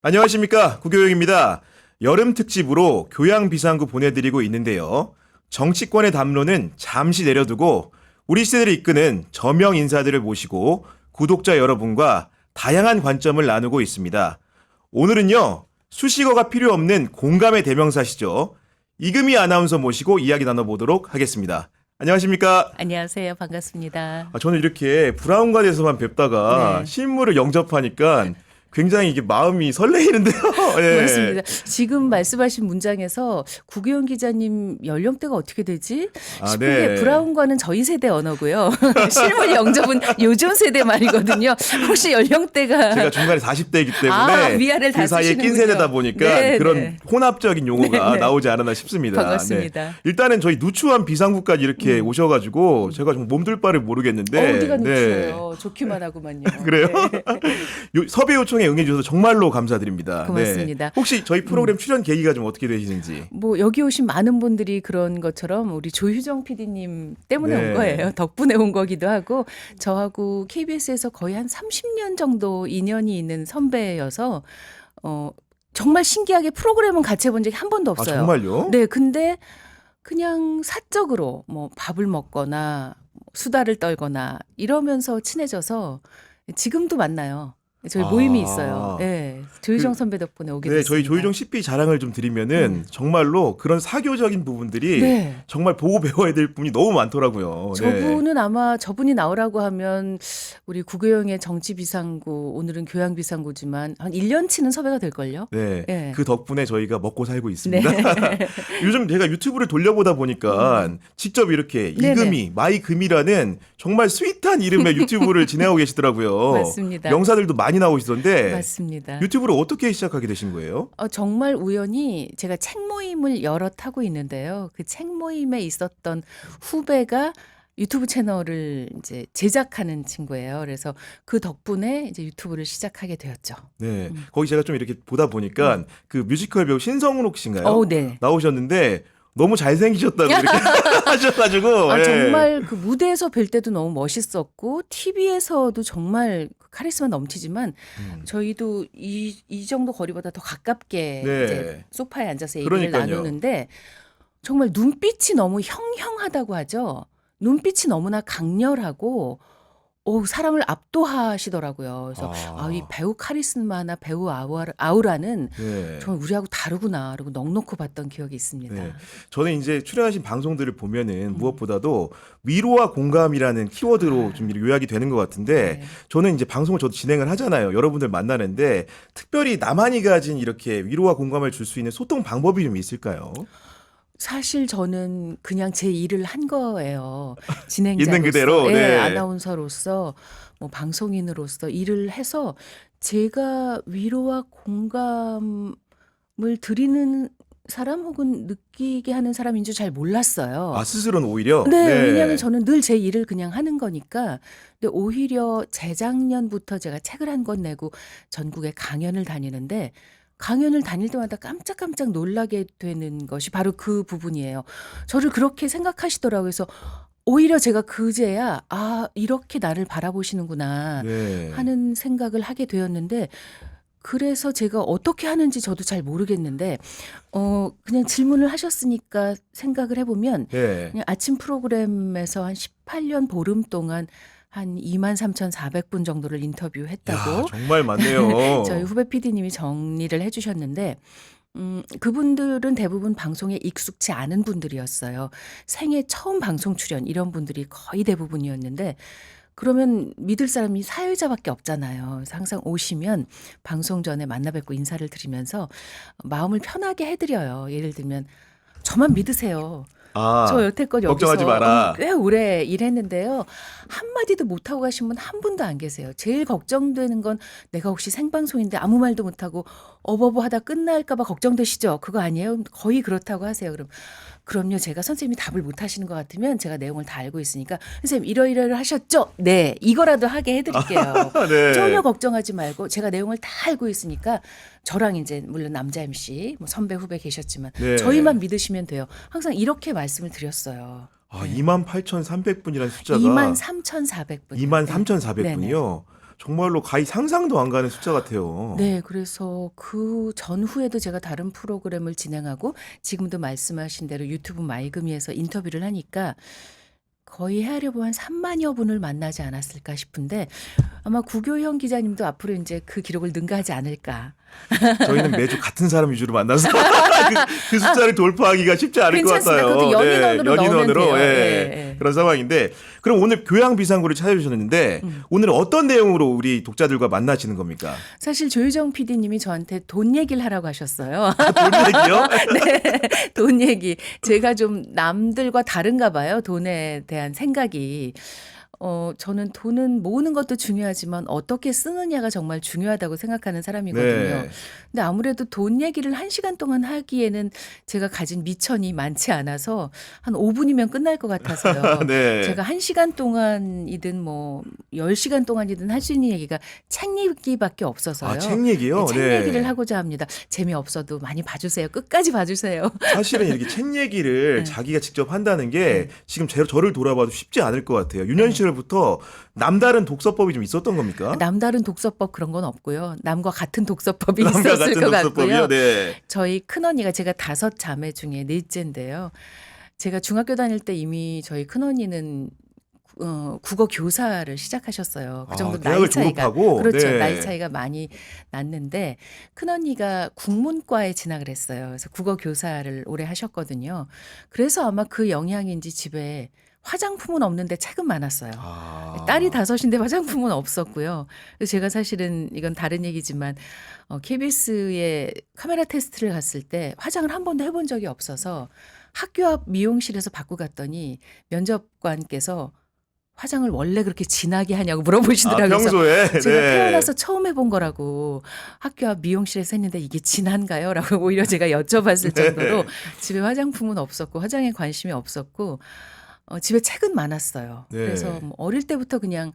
안녕하십니까, 구교영입니다. 여름 특집으로 교양 비상구 보내드리고 있는데요. 정치권의 담론은 잠시 내려두고 우리 시대를 이끄는 저명 인사들을 모시고 구독자 여러분과 다양한 관점을 나누고 있습니다. 오늘은요, 수식어가 필요 없는 공감의 대명사시죠. 이금희 아나운서 모시고 이야기 나눠보도록 하겠습니다. 안녕하십니까? 안녕하세요. 반갑습니다. 저는 이렇게 브라운관에서만 뵙다가 네. 실물을 영접하니까 굉장히 이게 마음이 설레이는데요. 예. 맞습니다. 지금 말씀하신 문장에서 구기영 기자님 연령대가 어떻게 되지? 싶은 네. 게 브라운관은 저희 세대 언어고요. 실물 영접은 요즘 세대 말이거든요. 혹시 연령대가 제가 중간에 40대이기 때문에 위아래를 그 다 사이에 낀 쓰시는군요. 세대다 보니까 네, 그런 네. 혼합적인 용어가 네, 네. 나오지 않았나 싶습니다. 반갑습니다. 네. 일단은 저희 누추한 비상구까지 이렇게 오셔가지고 제가 좀 몸둘 바를 모르겠는데 어디가 네. 누추해요. 좋기만 하구만요. 그래요? 네. 섭외 요청에 응해주셔서 정말로 감사드립니다. 고맙습니다. 네. 혹시 저희 프로그램 출연 계기가 좀 어떻게 되시는지? 뭐 여기 오신 많은 분들이 그런 것처럼 우리 조효정 PD님 때문에 네. 온 거예요. 덕분에 온 거기도 하고 저하고 KBS에서 거의 한 30년 정도 인연이 있는 선배여서 정말 신기하게 프로그램은 같이 해본 적이 한 번도 아, 없어요. 정말요? 네, 근데 그냥 사적으로 뭐 밥을 먹거나 수다를 떨거나 이러면서 친해져서 지금도 만나요. 저희 모임이 있어요. 네, 조효정 선배 덕분에 오게 네, 됐습니다. 저희 조희정 CP 자랑을 좀 드리면은 정말로 그런 사교적인 부분들이 네. 정말 보고 배워야 될 분이 너무 많더라고요. 네. 저분은 아마 저분이 나오라고 하면 우리 구교영의 정치 비상구, 오늘은 교양 비상구지만 한 1년치는 섭외가 될걸요? 네, 네. 그 덕분에 저희가 먹고 살고 네. 있습니다. 요즘 제가 유튜브를 돌려보다 보니까 직접 이렇게 네네. 이금희, 마이금이라는 정말 스윗한 이름의 유튜브를 진행하고 계시더라고요. 맞습니다. 명사들도 많이 나오시던데 맞습니다. 유튜브를 어떻게 시작하게 되신 거예요? 정말 우연히 제가 책 모임을 여럿 하고 있는데요. 그 책 모임에 있었던 후배가 유튜브 채널을 이제 제작하는 친구예요. 그래서 그 덕분에 이제 유튜브를 시작하게 되었죠. 네, 거기 제가 좀 이렇게 보다 보니까 그 뮤지컬 배우 신성록 씨인가요? 네. 나오셨는데 너무 잘생기셨다고 이렇게 하셔가지고 예. 정말 그 무대에서 뵐 때도 너무 멋있었고 TV에서도 정말 카리스마 넘치지만 저희도 이 정도 거리보다 더 가깝게 네. 이제 소파에 앉아서 얘기를 그러니까요. 나누는데 정말 눈빛이 너무 형형하다고 하죠. 눈빛이 너무나 강렬하고 사람을 압도하시더라고요. 그래서 이 배우 카리스마나 배우 아우라는 네. 정말 우리하고 다르구나. 그리고 넋놓고 봤던 기억이 있습니다. 네. 저는 이제 출연하신 방송들을 보면은 무엇보다도 위로와 공감이라는 키워드로 좀 요약이 되는 것 같은데 네. 저는 이제 방송을 저도 진행을 하잖아요. 여러분들 만나는데 특별히 나만이 가진 이렇게 위로와 공감을 줄 수 있는 소통 방법이 좀 있을까요? 사실 저는 그냥 제 일을 한 거예요. 진행자로서, 있는 그대로, 예, 네. 아나운서로서, 뭐 방송인으로서 일을 해서 제가 위로와 공감을 드리는 사람 혹은 느끼게 하는 사람인 줄 잘 몰랐어요. 아, 스스로는 오히려? 네, 왜냐하면 저는 늘 제 일을 그냥 하는 거니까. 근데 오히려 재작년부터 제가 책을 한 권 내고 전국에 강연을 다니는데 강연을 다닐 때마다 깜짝깜짝 놀라게 되는 것이 바로 그 부분이에요. 저를 그렇게 생각하시더라고요. 그래서 오히려 제가 그제야 이렇게 나를 바라보시는구나 네. 하는 생각을 하게 되었는데 그래서 제가 어떻게 하는지 저도 잘 모르겠는데 그냥 질문을 하셨으니까 생각을 해보면 네. 그냥 아침 프로그램에서 한 18년 보름 동안 한 23,400분 정도를 인터뷰했다고 야, 정말 많네요. 저희 후배 PD님이 정리를 해주셨는데 그분들은 대부분 방송에 익숙치 않은 분들이었어요. 생애 처음 방송 출연 이런 분들이 거의 대부분이었는데 그러면 믿을 사람이 사회자밖에 없잖아요. 그래서 항상 오시면 방송 전에 만나 뵙고 인사를 드리면서 마음을 편하게 해드려요. 예를 들면 저만 믿으세요. 저 여태껏 걱정하지 여기서 마라. 꽤 오래 일했는데요. 한마디도 못하고 가신 분 한 분도 안 계세요. 제일 걱정되는 건 내가 혹시 생방송인데 아무 말도 못하고 어버버 하다 끝날까 봐 걱정되시죠? 그거 아니에요? 거의 그렇다고 하세요. 그럼요. 제가 선생님이 답을 못 하시는 것 같으면 제가 내용을 다 알고 있으니까 선생님 이러이러 하셨죠? 네. 이거라도 하게 해드릴게요. 네. 전혀 걱정하지 말고 제가 내용을 다 알고 있으니까 저랑 이제 물론 남자 MC 뭐 선배 후배 계셨지만 네. 저희만 믿으시면 돼요. 항상 이렇게 말씀을 드렸어요. 아, 28,300분이라는 숫자가 23,400분. 23,400분이요. 정말로 가히 상상도 안 가는 숫자 같아요. 네. 그래서 그 전후에도 제가 다른 프로그램을 진행하고 지금도 말씀하신 대로 유튜브 마이금이에서 인터뷰를 하니까 거의 헤아려 보면 한 3만여 분을 만나지 않았을까 싶은데 아마 구교형 기자님도 앞으로 인제 그 기록을 능가하지 않을까. 저희는 매주 같은 사람 위주로 만나서 그 숫자를 돌파하기가 쉽지 않을 것 괜찮습니다. 같아요. 그것도 연인원으로 넣으면 연인원으로 돼요. 예, 예. 그런 상황인데 그럼 오늘 교양 비상구를 찾아주셨는데 오늘 어떤 내용으로 우리 독자들과 만나시는 겁니까? 사실 조유정 PD님이 저한테 돈 얘기를 하라고 하셨어요. 돈 얘기요? 네. 돈 얘기. 제가 좀 남들과 다른가 봐요. 돈에 대한 생각이. 저는 돈은 모으는 것도 중요하지만 어떻게 쓰느냐가 정말 중요하다고 생각하는 사람이거든요. 네. 근데 아무래도 돈 얘기를 1시간 동안 하기에는 제가 가진 미천이 많지 않아서 한 5분이면 끝날 것 같아서요. 네. 제가 1시간 동안이든 뭐 10시간 동안이든 할 수 있는 얘기가 책 얘기밖에 없어서요. 아, 책 얘기요? 네, 책 네. 얘기를 하고자 합니다. 재미없어도 많이 봐주세요. 끝까지 봐주세요. 사실은 이렇게 책 얘기를 네. 자기가 직접 한다는 게 지금 저를 돌아봐도 쉽지 않을 것 같아요. 유년 시절부터 남다른 독서법이 좀 있었던 겁니까? 남다른 독서법 그런 건 없고요. 남과 같은 독서법이 남과 있었을 같은 것 독서법이요? 같고요. 네. 저희 큰언니가 제가 5자매 중에 넷째인데요. 제가 중학교 다닐 때 이미 저희 큰언니는 국어 교사를 시작하셨어요. 그 정도 나이 대학을 차이가 졸업하고? 그렇죠. 네. 나이 차이가 많이 났는데 큰언니가 국문과에 진학을 했어요. 그래서 국어 교사를 오래 하셨거든요. 그래서 아마 그 영향인지 집에 화장품은 없는데 책은 많았어요. 아. 딸이 5인데 화장품은 없었고요. 그래서 제가 사실은 이건 다른 얘기지만 KBS에 카메라 테스트를 갔을 때 화장을 한 번도 해본 적이 없어서 학교 앞 미용실에서 받고 갔더니 면접관께서 화장을 원래 그렇게 진하게 하냐고 물어보시더라고요. 그래서 평소에 제가 네. 태어나서 처음 해본 거라고 학교 앞 미용실에서 했는데 이게 진한가요? 라고 오히려 제가 여쭤봤을 네. 정도로 집에 화장품은 없었고 화장에 관심이 없었고 집에 책은 많았어요. 네. 그래서 뭐 어릴 때부터 그냥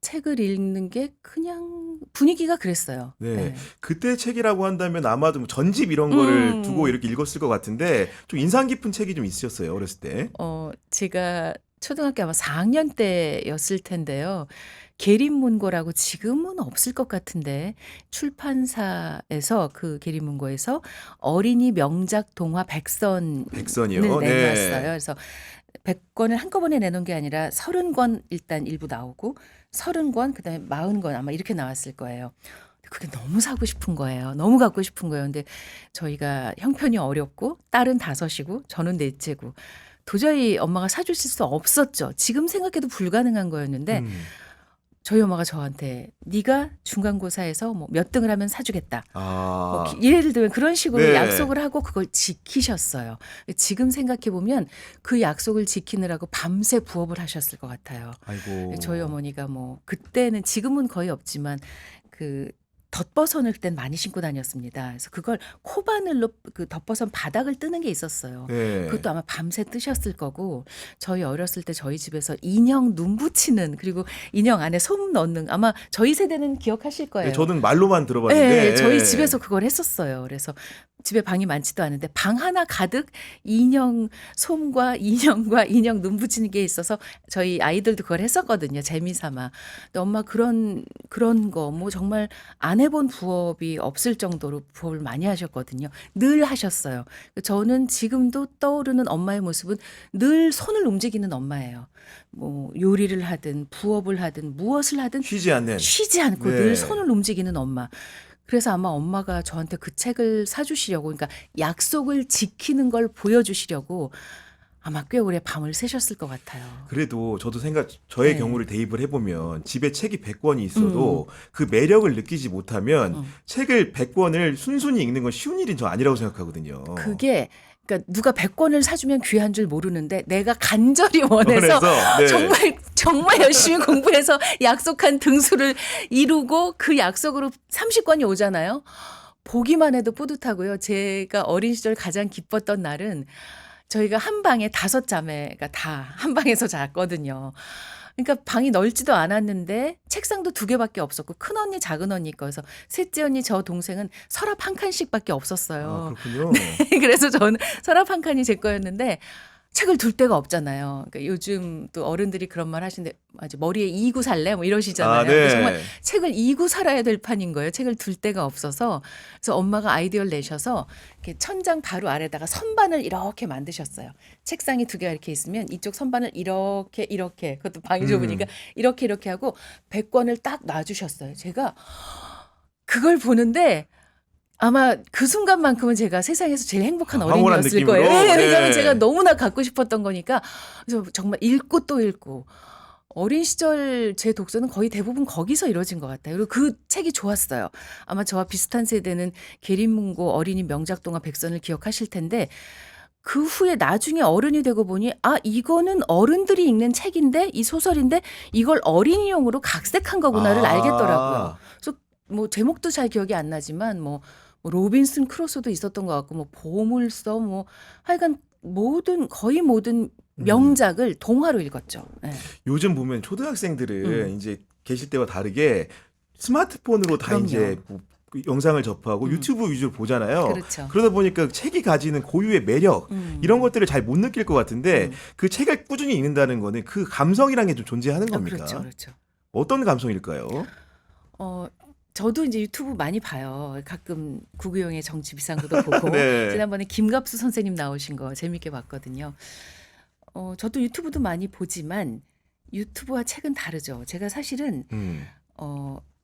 책을 읽는 게 그냥 분위기가 그랬어요. 네. 네. 그때 책이라고 한다면 아마도 뭐 전집 이런 거를 두고 음. 이렇게 읽었을 것 같은데 좀 인상 깊은 책이 좀 있으셨어요, 어렸을 때? 제가 초등학교 아마 4학년 때였을 텐데요. 계림문고라고 지금은 없을 것 같은데 출판사에서 그 계림문고에서 어린이 명작 동화 백선을 백선이요. 내놨어요. 네. 그래서 100권을 한꺼번에 내놓은 게 아니라 30권 일단 일부 나오고 30권 그다음에 40권 아마 이렇게 나왔을 거예요. 그게 너무 사고 싶은 거예요. 너무 갖고 싶은 거예요. 근데 저희가 형편이 어렵고 딸은 5이고 저는 넷째고 도저히 엄마가 사주실 수 없었죠. 지금 생각해도 불가능한 거였는데 저희 엄마가 저한테 네가 중간고사에서 뭐 몇 등을 하면 사주겠다. 뭐 아. 예를 들면 그런 식으로 네. 약속을 하고 그걸 지키셨어요. 지금 생각해 보면 그 약속을 지키느라고 밤새 부업을 하셨을 것 같아요. 아이고. 저희 어머니가 뭐 그때는 지금은 거의 없지만 그 덧버선을 그땐 많이 신고 다녔습니다. 그래서 그걸 코바늘로 그 덧버선 바닥을 뜨는 게 있었어요. 네. 그것도 아마 밤새 뜨셨을 거고 저희 어렸을 때 저희 집에서 인형 눈 붙이는 그리고 인형 안에 솜 넣는 아마 저희 세대는 기억하실 거예요. 네, 저는 말로만 들어봤는데. 네, 저희 집에서 그걸 했었어요. 그래서 집에 방이 많지도 않은데 방 하나 가득 인형 솜과 인형과 인형 눈 붙이는 게 있어서 저희 아이들도 그걸 했었거든요. 재미삼아. 근데 엄마 그런 거 뭐 정말 안 해본 부업이 없을 정도로 부업을 많이 하셨거든요. 늘 하셨어요. 저는 지금도 떠오르는 엄마의 모습은 늘 손을 움직이는 엄마예요. 뭐 요리를 하든 부업을 하든 무엇을 하든 쉬지 않는. 쉬지 않고 네. 늘 손을 움직이는 엄마. 그래서 아마 엄마가 저한테 그 책을 사주시려고 그러니까 약속을 지키는 걸 보여주시려고 아마 꽤 오래 밤을 새셨을 것 같아요. 그래도 저도 저의 네. 경우를 대입을 해보면 집에 책이 100권이 있어도 그 매력을 느끼지 못하면 책을 100권을 순순히 읽는 건 쉬운 일인 저 아니라고 생각하거든요. 그게 그러니까 누가 100권을 사주면 귀한 줄 모르는데 내가 간절히 원해서 네. 정말 열심히 공부해서 약속한 등수를 이루고 그 약속으로 30권이 오잖아요. 보기만 해도 뿌듯하고요. 제가 어린 시절 가장 기뻤던 날은 저희가 한 방에 5자매가 다 한 방에서 잤거든요. 그러니까 방이 넓지도 않았는데 책상도 2개밖에 없었고 큰언니 작은언니 거여서 셋째 언니 저 동생은 서랍 한 칸씩밖에 없었어요. 아, 그렇군요. 그래서 저는 서랍 한 칸이 제 거였는데 책을 둘 데가 없잖아요. 그러니까 요즘 또 어른들이 그런 말 하시는데 맞아 머리에 이고 살래 뭐 이러시잖아요. 아, 근데 네. 정말 책을 이고 살아야 될 판인 거예요. 책을 둘 데가 없어서. 그래서 엄마가 아이디어를 내셔서 이렇게 천장 바로 아래다가 선반을 이렇게 만드셨어요. 책상이 두 개가 이렇게 있으면 이쪽 선반을 이렇게 그것도 방이 좁으니까 이렇게 하고 100권을 딱 놔주셨어요. 제가 그걸 보는데 아마 그 순간만큼은 제가 세상에서 제일 행복한 황홀한 어린이였을 느낌으로? 거예요. 네, 왜냐하면 네. 제가 너무나 갖고 싶었던 거니까. 그래서 정말 읽고 또 읽고. 어린 시절 제 독서는 거의 대부분 거기서 이루어진 것 같아요. 그리고 그 책이 좋았어요. 아마 저와 비슷한 세대는 계린문고 어린이 명작 동화 백선을 기억하실 텐데 그 후에 나중에 어른이 되고 보니 아 이거는 어른들이 읽는 책인데 이 소설인데 이걸 어린이용으로 각색한 거구나를 아. 알겠더라고요. 그래서 뭐 제목도 잘 기억이 안 나지만 뭐 로빈슨 크루소도 있었던 것 같고 뭐 보물서 뭐 하여간 거의 모든 명작을 동화로 읽었죠. 네. 요즘 보면 초등학생들은 이제 계실 때와 다르게 스마트폰으로 다 그럼요. 이제 뭐 영상을 접하고 유튜브 위주로 보잖아요. 그렇죠. 그러다 보니까 책이 가지는 고유의 매력 이런 것들을 잘 못 느낄 것 같은데 그 책을 꾸준히 읽는다는 거는 그 감성이라는 게 좀 존재하는 겁니다. 그렇죠, 그렇죠. 어떤 감성일까요? 저도 이제 유튜브 많이 봐요. 가끔 구구용의 정치 비상구도 보고 네. 지난번에 김갑수 선생님 나오신 거 재밌게 봤거든요. 저도 유튜브도 많이 보지만 유튜브와 책은 다르죠. 제가 사실은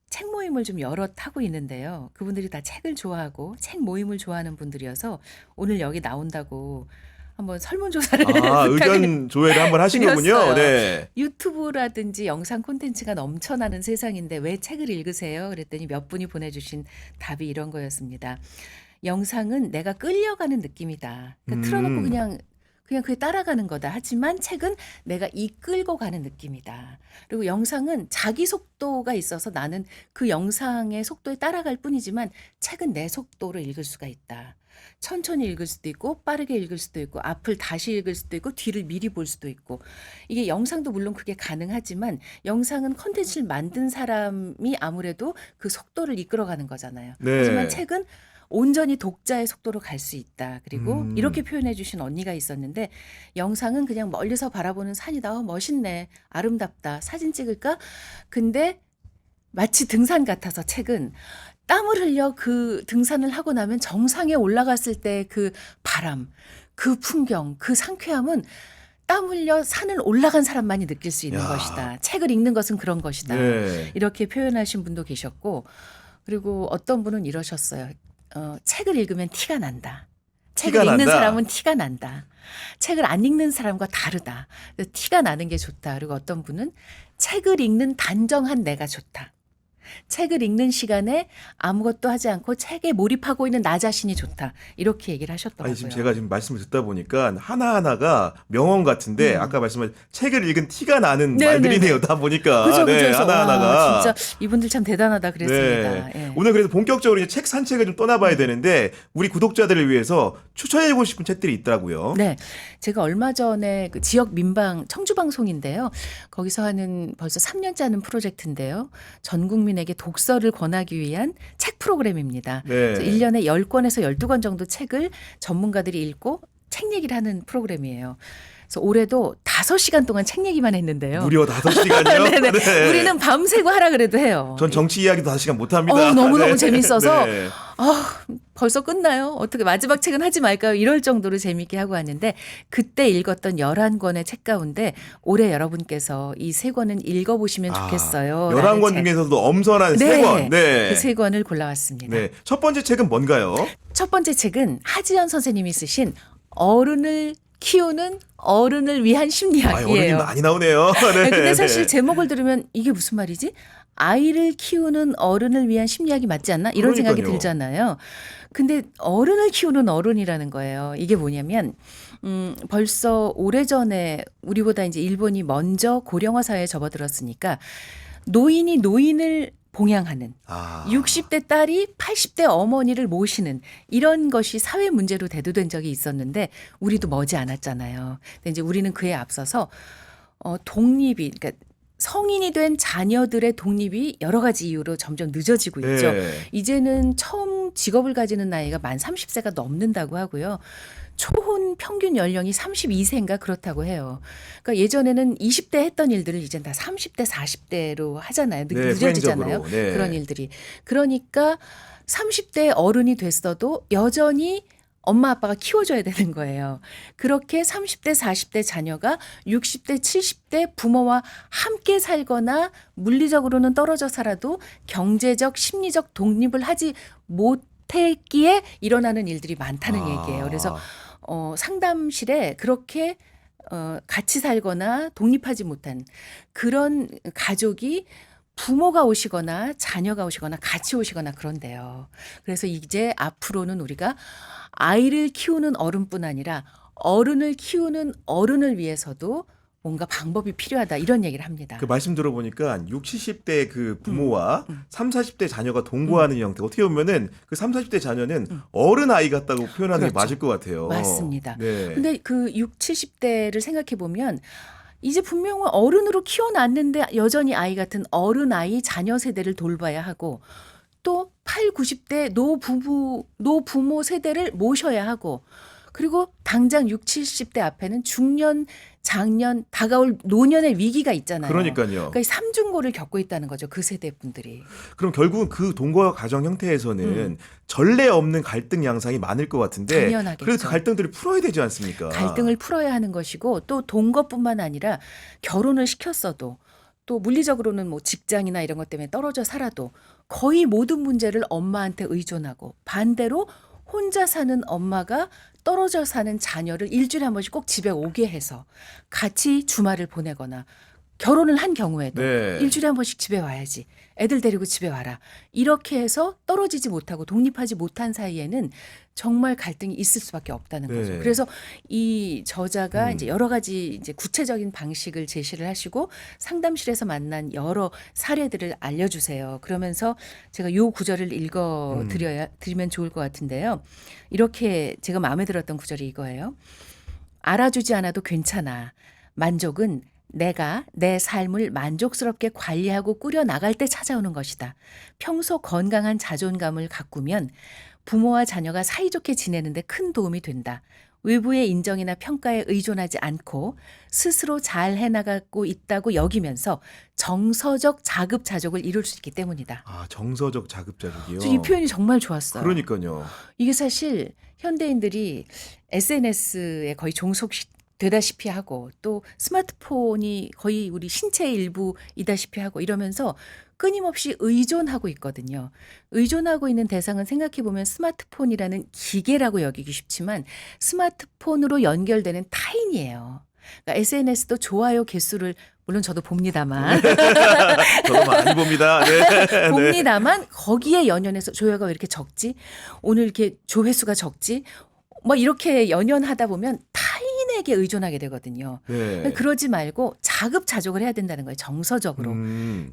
책 모임을 좀 여럿 하고 있는데요. 그분들이 다 책을 좋아하고 책 모임을 좋아하는 분들이어서 오늘 여기 나온다고 한번 설문조사를 의견 조회를 한번 하신 거군요. 드렸어요. 네. 유튜브라든지 영상 콘텐츠가 넘쳐나는 세상인데 왜 책을 읽으세요? 그랬더니 몇 분이 보내주신 답이 이런 거였습니다. 영상은 내가 끌려가는 느낌이다. 그러니까 틀어놓고 그냥 그게 따라가는 거다. 하지만 책은 내가 이끌고 가는 느낌이다. 그리고 영상은 자기 속도가 있어서 나는 그 영상의 속도에 따라갈 뿐이지만 책은 내 속도로 읽을 수가 있다. 천천히 읽을 수도 있고 빠르게 읽을 수도 있고 앞을 다시 읽을 수도 있고 뒤를 미리 볼 수도 있고 이게 영상도 물론 그게 가능하지만 영상은 콘텐츠를 만든 사람이 아무래도 그 속도를 이끌어가는 거잖아요. 네. 하지만 책은 온전히 독자의 속도로 갈 수 있다. 그리고 이렇게 표현해 주신 언니가 있었는데 영상은 그냥 멀리서 바라보는 산이다. 멋있네. 아름답다. 사진 찍을까? 근데 마치 등산 같아서 책은 땀을 흘려 그 등산을 하고 나면 정상에 올라갔을 때 그 바람, 그 풍경, 그 상쾌함은 땀 흘려 산을 올라간 사람만이 느낄 수 있는 야. 것이다. 책을 읽는 것은 그런 것이다. 네. 이렇게 표현하신 분도 계셨고 그리고 어떤 분은 이러셨어요. 책을 읽으면 티가 난다. 책을 티가 읽는 난다. 사람은 티가 난다. 책을 안 읽는 사람과 다르다. 그래서 티가 나는 게 좋다. 그리고 어떤 분은 책을 읽는 단정한 내가 좋다. 책을 읽는 시간에 아무것도 하지 않고 책에 몰입하고 있는 나 자신이 좋다. 이렇게 얘기를 하셨더라고요. 아니 지금 제가 지금 말씀을 듣다 보니까 하나하나가 명언 같은데 아까 말씀하신 책을 읽은 티가 나는 네, 말들이네요. 네, 네. 다 보니까. 그죠, 네, 그래서 하나하나가. 와, 진짜 이분들 참 대단하다 그랬습니다. 네. 예. 오늘 그래서 본격적으로 이제 책 산책을 좀 떠나봐야 되는데 우리 구독자들을 위해서 추천해보고 싶은 책들이 있더라고요. 네. 제가 얼마 전에 그 지역 민방 청주 방송인데요. 거기서 하는 벌써 3년째 하는 프로젝트인데요. 전 국민에게 독서를 권하기 위한 책 프로그램입니다. 네. 그래서 1년에 10권에서 12권 정도 책을 전문가들이 읽고 책 얘기를 하는 프로그램이에요. 그래서 올해도 5시간 동안 책 얘기만 했는데요. 무려 5시간이요? 네네. 우리는 밤새고 하라 그래도 해요. 전 정치 이야기도 5시간 못합니다. 너무너무 네. 재밌어서 네. 벌써 끝나요? 어떻게 마지막 책은 하지 말까요? 이럴 정도로 재밌게 하고 왔는데 그때 읽었던 11권의 책 가운데 올해 여러분께서 이 3권은 읽어보시면 좋겠어요. 11권 중에서도 엄선한 네. 3권. 네. 그 3권을 골라왔습니다. 네. 첫 번째 책은 뭔가요? 첫 번째 책은 하지연 선생님이 쓰신 어른을 키우는 어른을 위한 어른이 심리학이에요. 많이 나오네요. 네. 근데 사실 네. 제목을 들으면 이게 무슨 말이지? 아이를 키우는 어른을 위한 심리학이 맞지 않나? 이런 생각이 그러니까요. 들잖아요. 근데 어른을 키우는 어른이라는 거예요. 이게 뭐냐면 벌써 오래전에 우리보다 이제 일본이 먼저 고령화 사회에 접어들었으니까 노인이 노인을 봉양하는 60대 딸이 80대 어머니를 모시는 이런 것이 사회 문제로 대두된 적이 있었는데 우리도 머지 않았잖아요. 근데 이제 우리는 그에 앞서서 독립이 그러니까 성인이 된 자녀들의 독립이 여러 가지 이유로 점점 늦어지고 있죠. 네. 이제는 처음 직업을 가지는 나이가 만 30세가 넘는다고 하고요. 초혼 평균 연령이 32세인가 그렇다고 해요. 그러니까 예전에는 20대 했던 일들을 이젠 다 30대, 40대로 하잖아요. 네, 늦어지잖아요. 후행적으로. 네. 그런 일들이. 그러니까 30대 어른이 됐어도 여전히 엄마 아빠가 키워줘야 되는 거예요. 그렇게 30대, 40대 자녀가 60대, 70대 부모와 함께 살거나 물리적으로는 떨어져 살아도 경제적, 심리적 독립을 하지 못했기에 일어나는 일들이 많다는 얘기예요. 그래서 상담실에 그렇게 같이 살거나 독립하지 못한 그런 가족이 부모가 오시거나 자녀가 오시거나 같이 오시거나 그런데요. 그래서 이제 앞으로는 우리가 아이를 키우는 어른뿐 아니라 어른을 키우는 어른을 위해서도 뭔가 방법이 필요하다 이런 얘기를 합니다. 그 말씀 들어보니까 60, 70대 그 부모와 30, 40대 자녀가 동거하는 형태. 어떻게 보면은 그 30, 40대 자녀는 어른 아이 같다고 표현하는 게 그렇죠. 맞을 것 같아요. 맞습니다. 네. 근데 그 60, 70대를 생각해 보면 이제 분명히 어른으로 키워놨는데 여전히 아이 같은 어른 아이 자녀 세대를 돌봐야 하고 또 8, 90대 노부모 세대를 모셔야 하고 그리고 당장 60, 70대 앞에는 중년, 장년, 다가올 노년의 위기가 있잖아요. 그러니까요. 그러니까 이 삼중고를 겪고 있다는 거죠. 그 세대 분들이. 그럼 결국은 그 동거 가정 형태에서는 전례 없는 갈등 양상이 많을 것 같은데 당연하겠죠. 그래서 갈등들을 풀어야 되지 않습니까? 갈등을 풀어야 하는 것이고 또 동거뿐만 아니라 결혼을 시켰어도 또 물리적으로는 뭐 직장이나 이런 것 때문에 떨어져 살아도 거의 모든 문제를 엄마한테 의존하고 반대로 혼자 사는 엄마가 떨어져 사는 자녀를 일주일에 한 번씩 꼭 집에 오게 해서 같이 주말을 보내거나 결혼을 한 경우에도 네. 일주일에 한 번씩 집에 와야지. 애들 데리고 집에 와라. 이렇게 해서 떨어지지 못하고 독립하지 못한 사이에는 정말 갈등이 있을 수밖에 없다는 네. 거죠. 그래서 이 저자가 이제 여러 가지 이제 구체적인 방식을 제시를 하시고 상담실에서 만난 여러 사례들을 알려주세요. 그러면서 제가 요 구절을 읽어 드리면 좋을 것 같은데요. 이렇게 제가 마음에 들었던 구절이 이거예요. 알아주지 않아도 괜찮아. 만족은 내가 내 삶을 만족스럽게 관리하고 꾸려 나갈 때 찾아오는 것이다. 평소 건강한 자존감을 가꾸면 부모와 자녀가 사이좋게 지내는데 큰 도움이 된다. 외부의 인정이나 평가에 의존하지 않고 스스로 잘 해나가고 있다고 여기면서 정서적 자급자족을 이룰 수 있기 때문이다. 아, 정서적 자급자족이요. 이 표현이 정말 좋았어요. 그러니까요. 이게 사실 현대인들이 SNS에 거의 종속되다시피 하고 또 스마트폰이 거의 우리 신체의 일부이다시피 하고 이러면서 끊임없이 의존하고 있거든요. 의존하고 있는 대상은 생각해보면 스마트폰이라는 기계라고 여기기 쉽지만 스마트폰으로 연결되는 타인이에요. 그러니까 SNS도 좋아요 개수를 물론 저도 봅니다만 저도 많이 봅니다. 네. 봅니다만 거기에 연연해서 조회가 왜 이렇게 적지? 오늘 이렇게 조회수가 적지? 뭐 이렇게 연연하다 보면 타인에게 의존하게 되거든요. 네. 그러지 말고 자급자족을 해야 된다는 거예요. 정서적으로.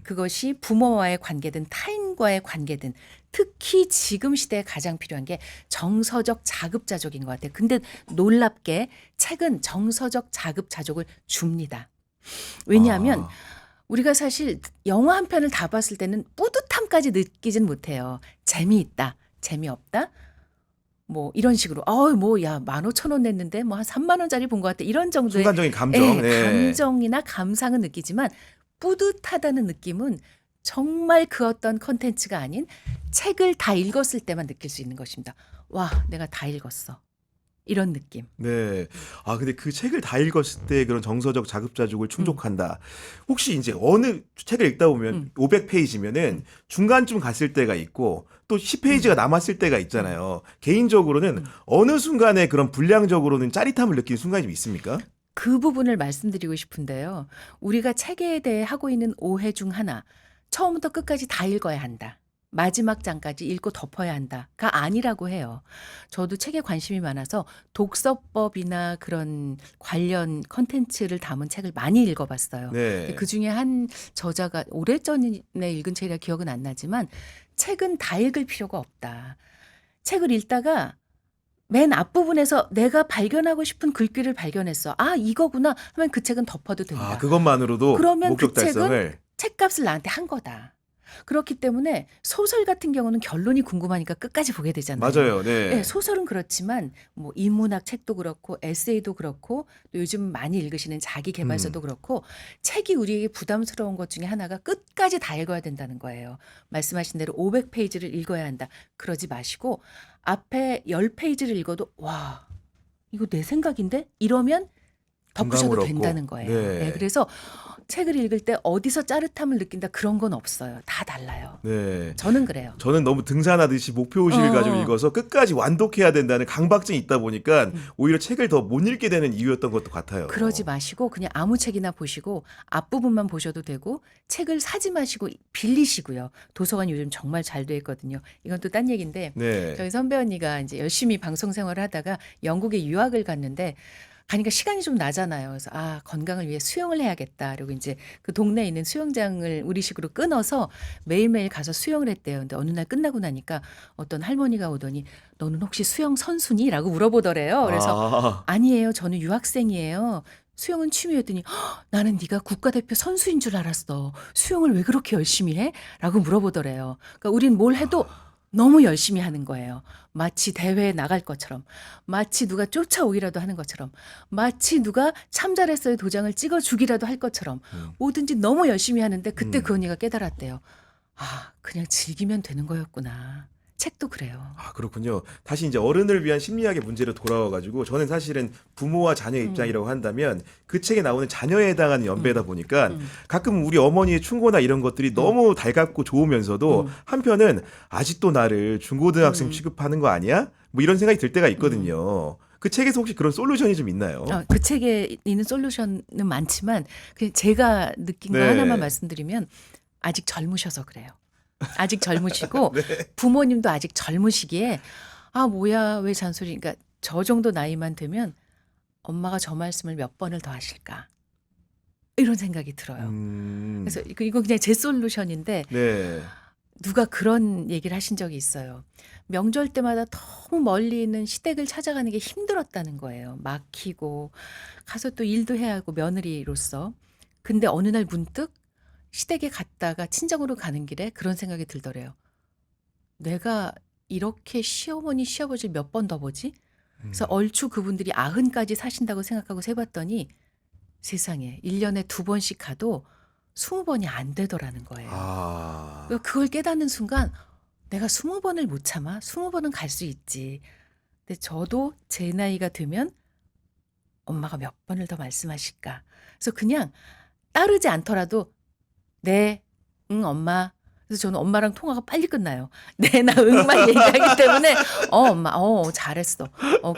그것이 부모와의 관계든 타인과의 관계든 특히 지금 시대에 가장 필요한 게 정서적 자급자족인 것 같아요. 근데 놀랍게 책은 정서적 자급자족을 줍니다. 왜냐하면 우리가 사실 영화 한 편을 다 봤을 때는 뿌듯함까지 느끼진 못해요. 재미있다, 재미없다. 뭐 이런 식으로 야 15,000원 냈는데 뭐 한 3만 원짜리 본 것 같아 이런 정도의 순간적인 감정. 네. 감정이나 감상은 느끼지만 뿌듯하다는 느낌은 정말 그 어떤 컨텐츠가 아닌 책을 다 읽었을 때만 느낄 수 있는 것입니다. 와 내가 다 읽었어 이런 느낌. 네. 아, 근데 그 책을 다 읽었을 때 그런 정서적 자급자족을 충족한다. 혹시 이제 어느 책을 읽다 보면 500페이지면은 중간쯤 갔을 때가 있고 또 10페이지가 남았을 때가 있잖아요. 개인적으로는 어느 순간에 그런 분량적으로는 짜릿함을 느끼는 순간이 좀 있습니까? 그 부분을 말씀드리고 싶은데요. 우리가 책에 대해 하고 있는 오해 중 하나. 처음부터 끝까지 다 읽어야 한다. 마지막 장까지 읽고 덮어야 한다가 아니라고 해요. 저도 책에 관심이 많아서 독서법이나 그런 관련 컨텐츠를 담은 책을 많이 읽어봤어요. 네. 그중에 한 저자가 오래전에 읽은 책이라 기억은 안 나지만 책은 다 읽을 필요가 없다. 책을 읽다가 맨 앞부분에서 내가 발견하고 싶은 글귀를 발견했어. 아, 이거구나 하면 그 책은 덮어도 된다. 그것만으로도 그러면 목적 그 책은 달성을. 책값을 나한테 한 거다. 그렇기 때문에 소설 같은 경우는 결론이 궁금하니까 끝까지 보게 되잖아요. 맞아요. 네, 네. 소설은 그렇지만 뭐 인문학 책도 그렇고 에세이도 그렇고 또 요즘 많이 읽으시는 자기 개발서도 그렇고 책이 우리에게 부담스러운 것 중에 하나가 끝까지 다 읽어야 된다는 거예요. 말씀하신 대로 500페이지를 읽어야 한다. 그러지 마시고 앞에 10페이지를 읽어도 와, 이거 내 생각인데? 이러면 덮으셔도 공감을 얻고. 된다는 거예요. 네. 네, 그래서 책을 읽을 때 어디서 짜릿함을 느낀다 그런 건 없어요. 다 달라요. 네. 저는 그래요. 저는 너무 등산하듯이 목표의식을 가지고 어. 읽어서 끝까지 완독해야 된다는 강박증이 있다 보니까 오히려 책을 더 못 읽게 되는 이유였던 것도 같아요. 그러지 마시고 그냥 아무 책이나 보시고 앞부분만 보셔도 되고 책을 사지 마시고 빌리시고요. 도서관 요즘 정말 잘 돼 있거든요. 이건 또 딴 얘기인데 네. 저희 선배 언니가 이제 열심히 방송 생활을 하다가 영국에 유학을 갔는데 가니까 시간이 좀 나잖아요. 그래서 아, 건강을 위해 수영을 해야겠다. 그리고 이제 그 동네에 있는 수영장을 우리식으로 끊어서 매일매일 가서 수영을 했대요. 근데 어느 날 끝나고 나니까 어떤 할머니가 오더니 너는 혹시 수영 선수니? 라고 물어보더래요. 그래서 아니에요. 저는 유학생이에요. 수영은 취미였더니 "헉, 나는 네가 국가대표 선수인 줄 알았어. 수영을 왜 그렇게 열심히 해? 라고 물어보더래요. 그러니까 우린 뭘 해도 너무 열심히 하는 거예요. 마치 대회에 나갈 것처럼, 마치 누가 쫓아오기라도 하는 것처럼, 마치 누가 참 잘했어요 도장을 찍어주기라도 할 것처럼 뭐든지 너무 열심히 하는데 그때 그 언니가 깨달았대요. 아, 그냥 즐기면 되는 거였구나. 책도 그래요. 그렇군요. 다시 이제 어른을 위한 심리학의 문제로 돌아와가지고 저는 사실은 부모와 자녀의 입장이라고 한다면 그 책에 나오는 자녀에 해당하는 연배다 보니까 가끔 우리 어머니의 충고나 이런 것들이 너무 달갑고 좋으면서도 한편은 아직도 나를 중고등학생 취급하는 거 아니야? 뭐 이런 생각이 들 때가 있거든요. 그 책에서 혹시 그런 솔루션이 좀 있나요? 그 책에 있는 솔루션은 많지만 그냥 제가 느낀 거 네. 하나만 말씀드리면 아직 젊으셔서 그래요. 아직 젊으시고 부모님도 아직 젊으시기에 아, 뭐야 왜 잔소리. 그러니까 저 정도 나이만 되면 엄마가 저 말씀을 몇 번을 더 하실까 이런 생각이 들어요. 그래서 이거 그냥 제 솔루션인데 네. 누가 그런 얘기를 하신 적이 있어요. 명절 때마다 너무 멀리 있는 시댁을 찾아가는 게 힘들었다는 거예요. 막히고 가서 또 일도 해야 하고 며느리로서. 근데 어느 날 문득 시댁에 갔다가 친정으로 가는 길에 그런 생각이 들더래요. 내가 이렇게 시어머니 시아버지 몇 번 더 보지? 그래서 얼추 그분들이 90까지 사신다고 생각하고 세봤더니 세상에 1년에 2번씩 가도 20번이 안 되더라는 거예요. 그러니까 그걸 깨닫는 순간 내가 20번을 못 참아? 20번은 갈 수 있지. 근데 저도 제 나이가 되면 엄마가 몇 번을 더 말씀하실까? 그래서 그냥 따르지 않더라도 네, 응, 엄마. 그래서 저는 엄마랑 통화가 빨리 끝나요. 네, 나 응만 얘기하기 때문에 엄마, 잘했어.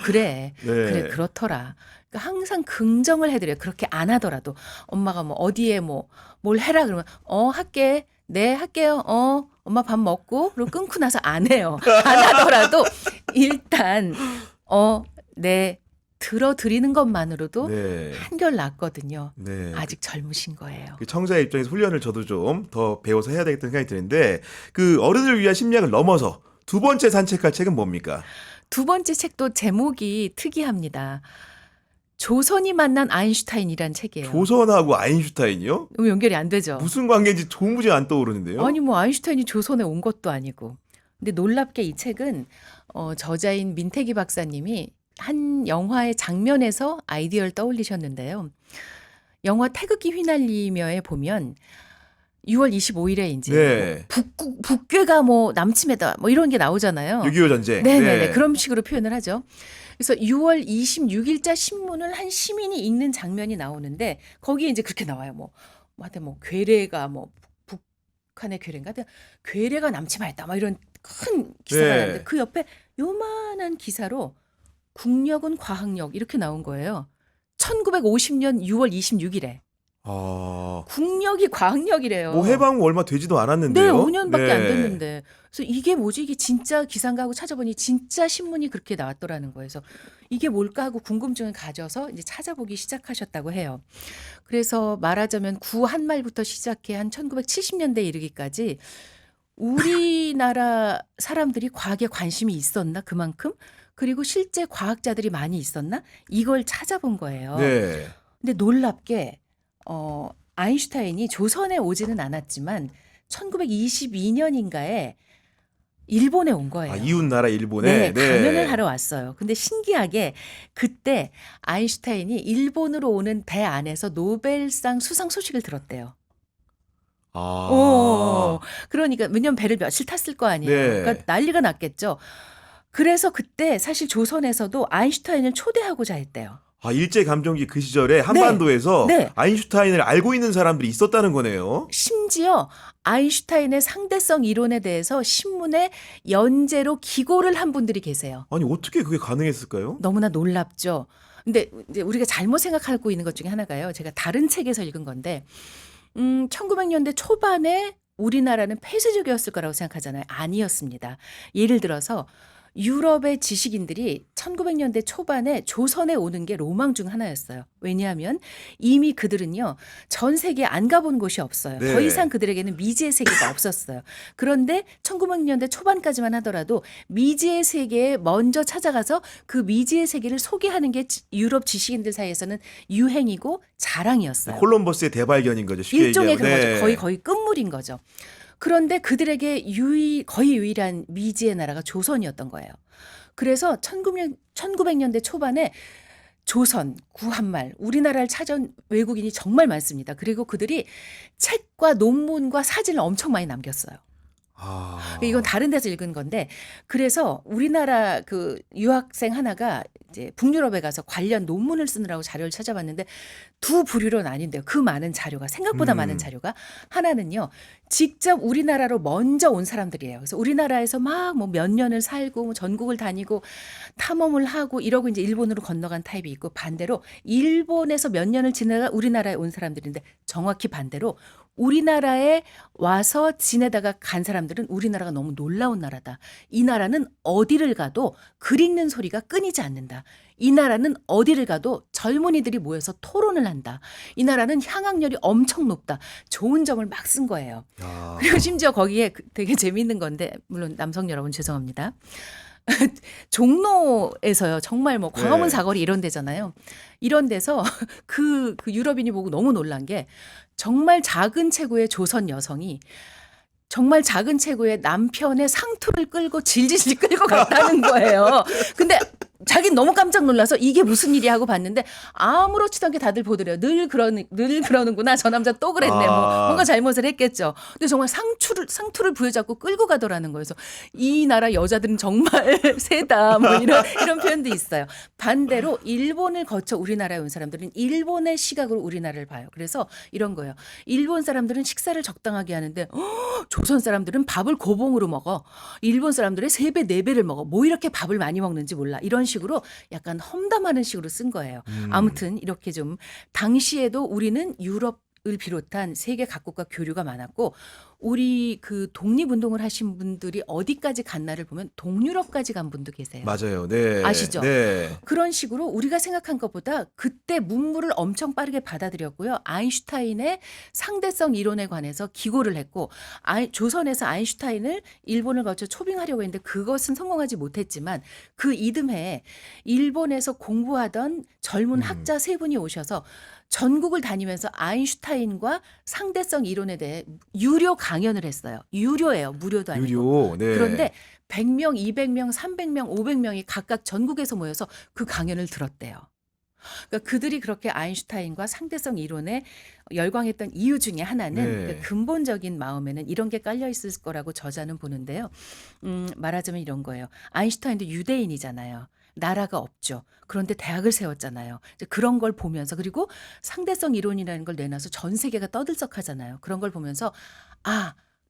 그래. 네. 그래, 그렇더라. 그러니까 항상 긍정을 해드려요. 그렇게 안 하더라도 엄마가 뭐 어디에 뭐 뭘 해라 그러면 할게. 네, 할게요. 엄마 밥 먹고 그리고 끊고 나서 안 해요. 안 하더라도 일단 네, 들어드리는 것만으로도 네. 한결 낫거든요. 네. 아직 젊으신 거예요. 그 청자의 입장에서 훈련을 저도 좀 더 배워서 해야 되겠다는 생각이 드는데 그 어른을 위한 심리학을 넘어서 두 번째 산책할 책은 뭡니까? 두 번째 책도 제목이 특이합니다. 조선이 만난 아인슈타인이란 책이에요. 조선하고 아인슈타인이요? 너무 연결이 안 되죠. 무슨 관계인지 도무지 안 떠오르는데요. 아니 뭐 아인슈타인이 조선에 온 것도 아니고. 근데 놀랍게 이 책은 저자인 민태기 박사님이 한 영화의 장면에서 아이디어를 떠올리셨는데요. 영화 태극기 휘날리며에 보면 6월 25일에 이제 네. 뭐 북괴가 뭐 남침해다 뭐 이런 게 나오잖아요. 6.25 전쟁. 네네네. 그런 식으로 표현을 하죠. 그래서 6월 26일자 신문을 한 시민이 읽는 장면이 나오는데 거기에 이제 그렇게 나와요. 하여튼 괴뢰가 북한의 괴뢰인가? 하여튼 괴뢰가 남침하였다. 뭐 이런 큰 기사가 네. 나는데 그 옆에 요만한 기사로 국력은 과학력 이렇게 나온 거예요. 1950년 6월 26일에. 국력이 과학력이래요. 뭐 해방 후 얼마 되지도 않았는데요. 네, 5년밖에 안 네. 됐는데. 그래서 이게 뭐지? 이게 진짜 기사인가 하고 찾아보니 진짜 신문이 그렇게 나왔더라는 거예요. 그래서 이게 뭘까 하고 궁금증을 가져서 이제 찾아보기 시작하셨다고 해요. 그래서 말하자면 구한말부터 시작해 한 1970년대에 이르기까지 우리나라 사람들이 과학에 관심이 있었나 그만큼? 그리고 실제 과학자들이 많이 있었나? 이걸 찾아본 거예요. 네. 근데 놀랍게 아인슈타인이 조선에 오지는 않았지만 1922년인가에 일본에 온 거예요. 이웃 나라 일본에. 네, 강연을 하러 왔어요. 근데 신기하게 그때 아인슈타인이 일본으로 오는 배 안에서 노벨상 수상 소식을 들었대요. 아. 그러니까 왜냐면 배를 며칠 탔을 거 아니에요. 네. 그러니까 난리가 났겠죠. 그래서 그때 사실 조선에서도 아인슈타인을 초대하고자 했대요. 일제 감정기 그 시절에 한반도에서 네. 아인슈타인을 알고 있는 사람들이 있었다는 거네요. 심지어 아인슈타인의 상대성 이론에 대해서 신문에 연재로 기고를 한 분들이 계세요. 아니 어떻게 그게 가능했을까요? 너무나 놀랍죠. 근데 이제 우리가 잘못 생각하고 있는 것 중에 하나가요. 제가 다른 책에서 읽은 건데 1900년대 초반에 우리나라는 폐쇄적이었을 거라고 생각하잖아요. 아니었습니다. 예를 들어서 유럽의 지식인들이 1900년대 초반에 조선에 오는 게 로망 중 하나였어요. 왜냐하면 이미 그들은요, 전 세계에 안 가본 곳이 없어요. 네. 더 이상 그들에게는 미지의 세계가 없었어요. 그런데 1900년대 초반까지만 하더라도 미지의 세계에 먼저 찾아가서 그 미지의 세계를 소개하는 게 유럽 지식인들 사이에서는 유행이고 자랑이었어요. 콜럼버스의 대발견인 거죠. 쉽게 일종의 그런 얘기하면. 거죠. 거의 끝물인 거죠. 그런데 그들에게 거의 유일한 미지의 나라가 조선이었던 거예요. 그래서 1900년대 초반에 조선, 구한말, 우리나라를 찾아온 외국인이 정말 많습니다. 그리고 그들이 책과 논문과 사진을 엄청 많이 남겼어요. 이건 다른 데서 읽은 건데, 그래서 우리나라 그 유학생 하나가 이제 북유럽에 가서 관련 논문을 쓰느라고 자료를 찾아봤는데 두 부류로 나뉜대요. 그 많은 자료가, 생각보다 많은 자료가. 하나는요, 직접 우리나라로 먼저 온 사람들이에요. 그래서 우리나라에서 막 뭐 몇 년을 살고 뭐 전국을 다니고 탐험을 하고 이러고 이제 일본으로 건너간 타입이 있고, 반대로 일본에서 몇 년을 지내다가 우리나라에 온 사람들인데, 정확히 반대로 우리나라에 와서 지내다가 간 사람들은 우리나라가 너무 놀라운 나라다. 이 나라는 어디를 가도 글 읽는 소리가 끊이지 않는다. 이 나라는 어디를 가도 젊은이들이 모여서 토론을 한다. 이 나라는 향학열이 엄청 높다. 좋은 점을 막 쓴 거예요. 그리고 심지어 거기에 되게 재밌는 건데, 물론 남성 여러분 죄송합니다. 종로에서요, 정말 뭐 광화문 네. 사거리 이런 데잖아요. 이런 데서 그 유럽인이 보고 너무 놀란 게, 정말 작은 체구의 조선 여성이 정말 작은 체구의 남편의 상투를 끌고 질질 끌고 갔다는 거예요. 근데 자기는 너무 깜짝 놀라서 이게 무슨 일이야 하고 봤는데 아무렇지도 않게 다들 보더래요. 늘 그러는구나. 저 남자 또 그랬네. 뭐 뭔가 잘못을 했겠죠. 근데 정말 상투를 부여잡고 끌고 가더라는 거예요. 그래서 이 나라 여자들은 정말 세다. 뭐 이런 표현도 있어요. 반대로 일본을 거쳐 우리나라에 온 사람들은 일본의 시각으로 우리나라를 봐요. 그래서 이런 거예요. 일본 사람들은 식사를 적당하게 하는데 조선 사람들은 밥을 고봉으로 먹어. 일본 사람들은 3배, 4배를 먹어. 뭐 이렇게 밥을 많이 먹는지 몰라. 이런 식으로 약간 험담하는 식으로 쓴 거예요. 아무튼 이렇게 좀 당시에도 우리는 유럽을 비롯한 세계 각국과 교류가 많았고, 우리 그 독립운동을 하신 분들이 어디까지 갔나를 보면 동유럽까지 간 분도 계세요. 맞아요. 네. 아시죠? 네. 그런 식으로 우리가 생각한 것보다 그때 문물을 엄청 빠르게 받아들였고요. 아인슈타인의 상대성 이론에 관해서 기고를 했고, 조선에서 아인슈타인을 일본을 거쳐 초빙하려고 했는데 그것은 성공하지 못했지만, 그 이듬해에 일본에서 공부하던 젊은 학자 3분이 오셔서 전국을 다니면서 아인슈타인과 상대성 이론에 대해 유료 강연을 했어요. 유료예요. 무료도 아니고. 유료. 네. 그런데 100명, 200명, 300명, 500명이 각각 전국에서 모여서 그 강연을 들었대요. 그러니까 그들이 그렇게 아인슈타인과 상대성 이론에 열광했던 이유 중에 하나는 네. 그 근본적인 마음에는 이런 게 깔려 있을 거라고 저자는 보는데요. 말하자면 이런 거예요. 아인슈타인도 유대인이잖아요. 나라가 없죠. 그런데 대학을 세웠잖아요. 이제 그런 걸 보면서, 그리고 상대성 이론이라는 걸 내놔서 전 세계가 떠들썩하잖아요. 그런 걸 보면서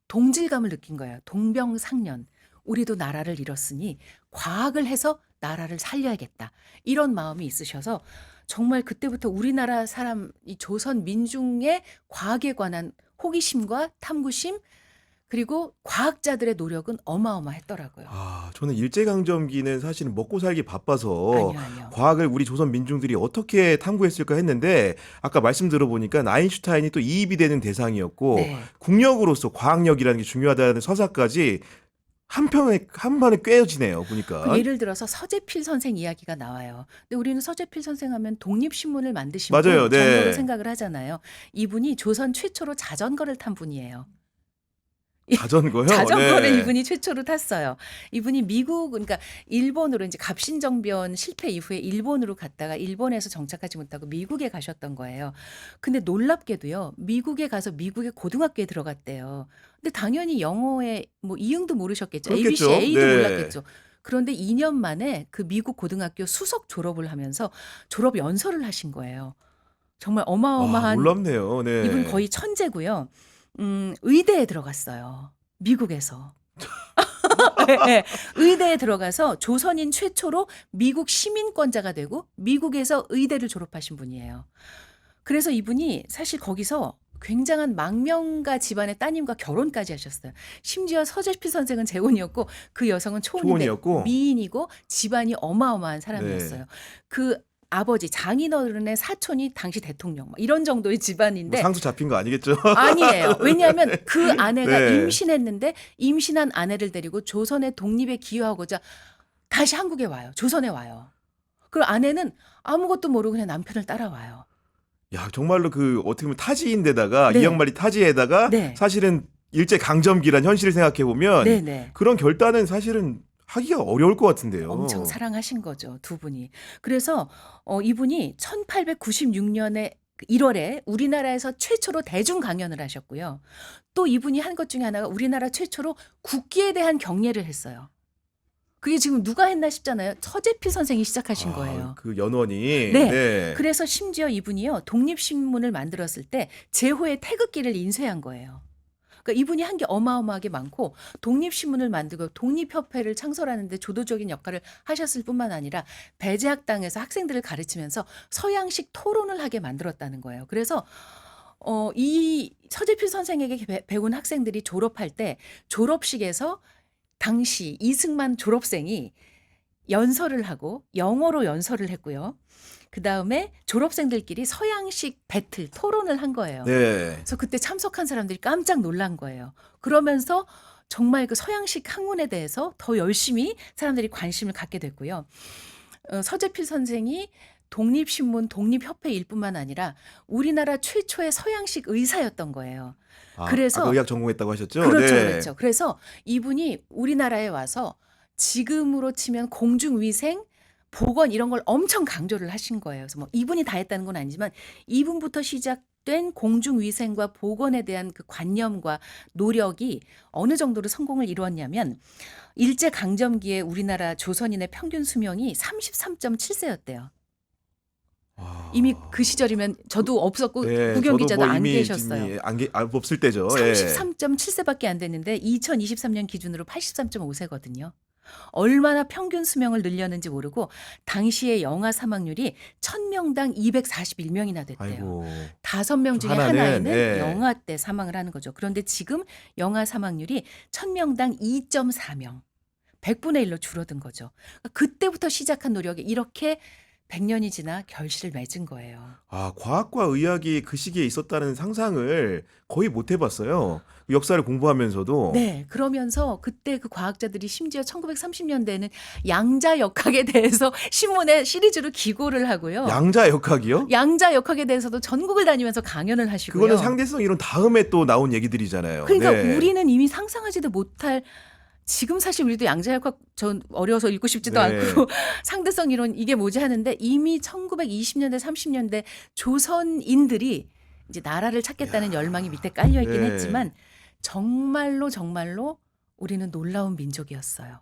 동질감을 느낀 거예요. 동병상련. 우리도 나라를 잃었으니 과학을 해서 나라를 살려야겠다. 이런 마음이 있으셔서 정말 그때부터 우리나라 사람, 이 조선 민중의 과학에 관한 호기심과 탐구심, 그리고 과학자들의 노력은 어마어마했더라고요. 저는 일제강점기는 사실은 먹고 살기 바빠서 아니요. 과학을 우리 조선 민중들이 어떻게 탐구했을까 했는데, 아까 말씀 들어보니까 아인슈타인이 또 이입이 되는 대상이었고, 네. 국력으로서 과학력이라는 게 중요하다는 서사까지 한 번에 꿰어지네요. 보니까. 그 예를 들어서 서재필 선생 이야기가 나와요. 근데 우리는 서재필 선생 하면 독립신문을 만드신 맞아요. 분 정도로 네. 생각을 하잖아요. 이분이 조선 최초로 자전거를 탄 분이에요. 자전거요? 자전거를 네. 이분이 최초로 탔어요. 이분이 미국, 그러니까 일본으로 이제 갑신정변 실패 이후에 일본으로 갔다가 일본에서 정착하지 못하고 미국에 가셨던 거예요. 근데 놀랍게도요, 미국에 가서 미국의 고등학교에 들어갔대요. 근데 당연히 영어에 뭐 이응도 모르셨겠죠. ABC, 그렇겠죠. A도 네. 몰랐겠죠. 그런데 2년 만에 그 미국 고등학교 수석 졸업을 하면서 졸업 연설을 하신 거예요. 정말 아, 어마어마한 놀랍네요. 네. 이분 거의 천재고요. 의대에 들어갔어요. 미국에서. 예, 의대에 들어가서 조선인 최초로 미국 시민권자가 되고 미국에서 의대를 졸업하신 분이에요. 그래서 이분이 사실 거기서 굉장한 망명가 집안의 따님과 결혼까지 하셨어요. 심지어 서재필 선생은 재혼이었고 그 여성은 초혼인데 초혼이었고. 미인이고 집안이 어마어마한 사람이었어요. 그 아버지 장인어른의 사촌이 당시 대통령 막 이런 정도의 뭐 집안인데 상수 잡힌 거 아니겠죠? 아니에요. 왜냐하면 그 아내가 네. 임신했는데 임신한 아내를 데리고 조선의 독립에 기여하고자 다시 한국에 와요. 조선에 와요. 그리고 아내는 아무것도 모르고 그냥 남편을 따라와요. 야, 정말로 그 어떻게 보면 타지인데다가 네. 이 양말이 타지에다가 네. 사실은 일제 강점기란 현실을 생각해 보면 네네. 그런 결단은 사실은 하기가 어려울 것 같은데요. 엄청 사랑하신 거죠, 두 분이. 그래서 이분이 1896년에 1월에 우리나라에서 최초로 대중 강연을 하셨고요. 또 이분이 한 것 중에 하나가 우리나라 최초로 국기에 대한 경례를 했어요. 그게 지금 누가 했나 싶잖아요. 서재필 선생이 시작하신 거예요. 그 연원이. 네. 네. 그래서 심지어 이분이요, 독립신문을 만들었을 때 제호의 태극기를 인쇄한 거예요. 그러니까 이분이 한 게 어마어마하게 많고 독립신문을 만들고 독립협회를 창설하는데 주도적인 역할을 하셨을 뿐만 아니라 배제학당에서 학생들을 가르치면서 서양식 토론을 하게 만들었다는 거예요. 그래서 이 서재필 선생에게 배운 학생들이 졸업할 때 졸업식에서 당시 이승만 졸업생이 연설을 하고 영어로 연설을 했고요. 그 다음에 졸업생들끼리 서양식 배틀, 토론을 한 거예요. 네. 그래서 그때 참석한 사람들이 깜짝 놀란 거예요. 그러면서 정말 그 서양식 학문에 대해서 더 열심히 사람들이 관심을 갖게 됐고요. 서재필 선생이 독립신문, 독립협회일 뿐만 아니라 우리나라 최초의 서양식 의사였던 거예요. 그래서 아까 의학 전공했다고 하셨죠? 그렇죠, 네. 그렇죠. 그래서 이분이 우리나라에 와서 지금으로 치면 공중위생, 보건 이런 걸 엄청 강조를 하신 거예요. 그래서 뭐 이분이 다 했다는 건 아니지만 이분부터 시작된 공중위생과 보건에 대한 그 관념과 노력이 어느 정도로 성공을 이루었냐면 일제 강점기에 우리나라 조선인의 평균 수명이 33.7세였대요. 이미 그 시절이면 저도 없었고 네, 구경 저도 기자도 뭐 안 이미 계셨어요. 없을 때죠. 예. 33.7세밖에 안 됐는데 2023년 기준으로 83.5세거든요. 얼마나 평균 수명을 늘렸는지 모르고 당시의 영아 사망률이 1000명당 241명이나 됐대요. 아이고. 5명 중에 하나는, 하나에는 예. 영아 때 사망을 하는 거죠. 그런데 지금 영아 사망률이 1000명당 2.4명. 100분의 1로 줄어든 거죠. 그때부터 시작한 노력이 이렇게 100년이 지나 결실을 맺은 거예요. 과학과 의학이 그 시기에 있었다는 상상을 거의 못 해봤어요. 역사를 공부하면서도. 네, 그러면서 그때 그 과학자들이 심지어 1930년대에는 양자역학에 대해서 신문에 시리즈로 기고를 하고요. 양자역학이요? 양자역학에 대해서도 전국을 다니면서 강연을 하시고요. 그거는 상대성 이론 다음에 또 나온 얘기들이잖아요. 그러니까 네. 우리는 이미 상상하지도 못할 지금 사실 우리도 양자역학 전 어려워서 읽고 싶지도 네. 않고 상대성 이론 이게 뭐지 하는데 이미 1920년대 30년대 조선인들이 이제 나라를 찾겠다는 열망이 밑에 깔려 있긴 네. 했지만 정말로 우리는 놀라운 민족이었어요.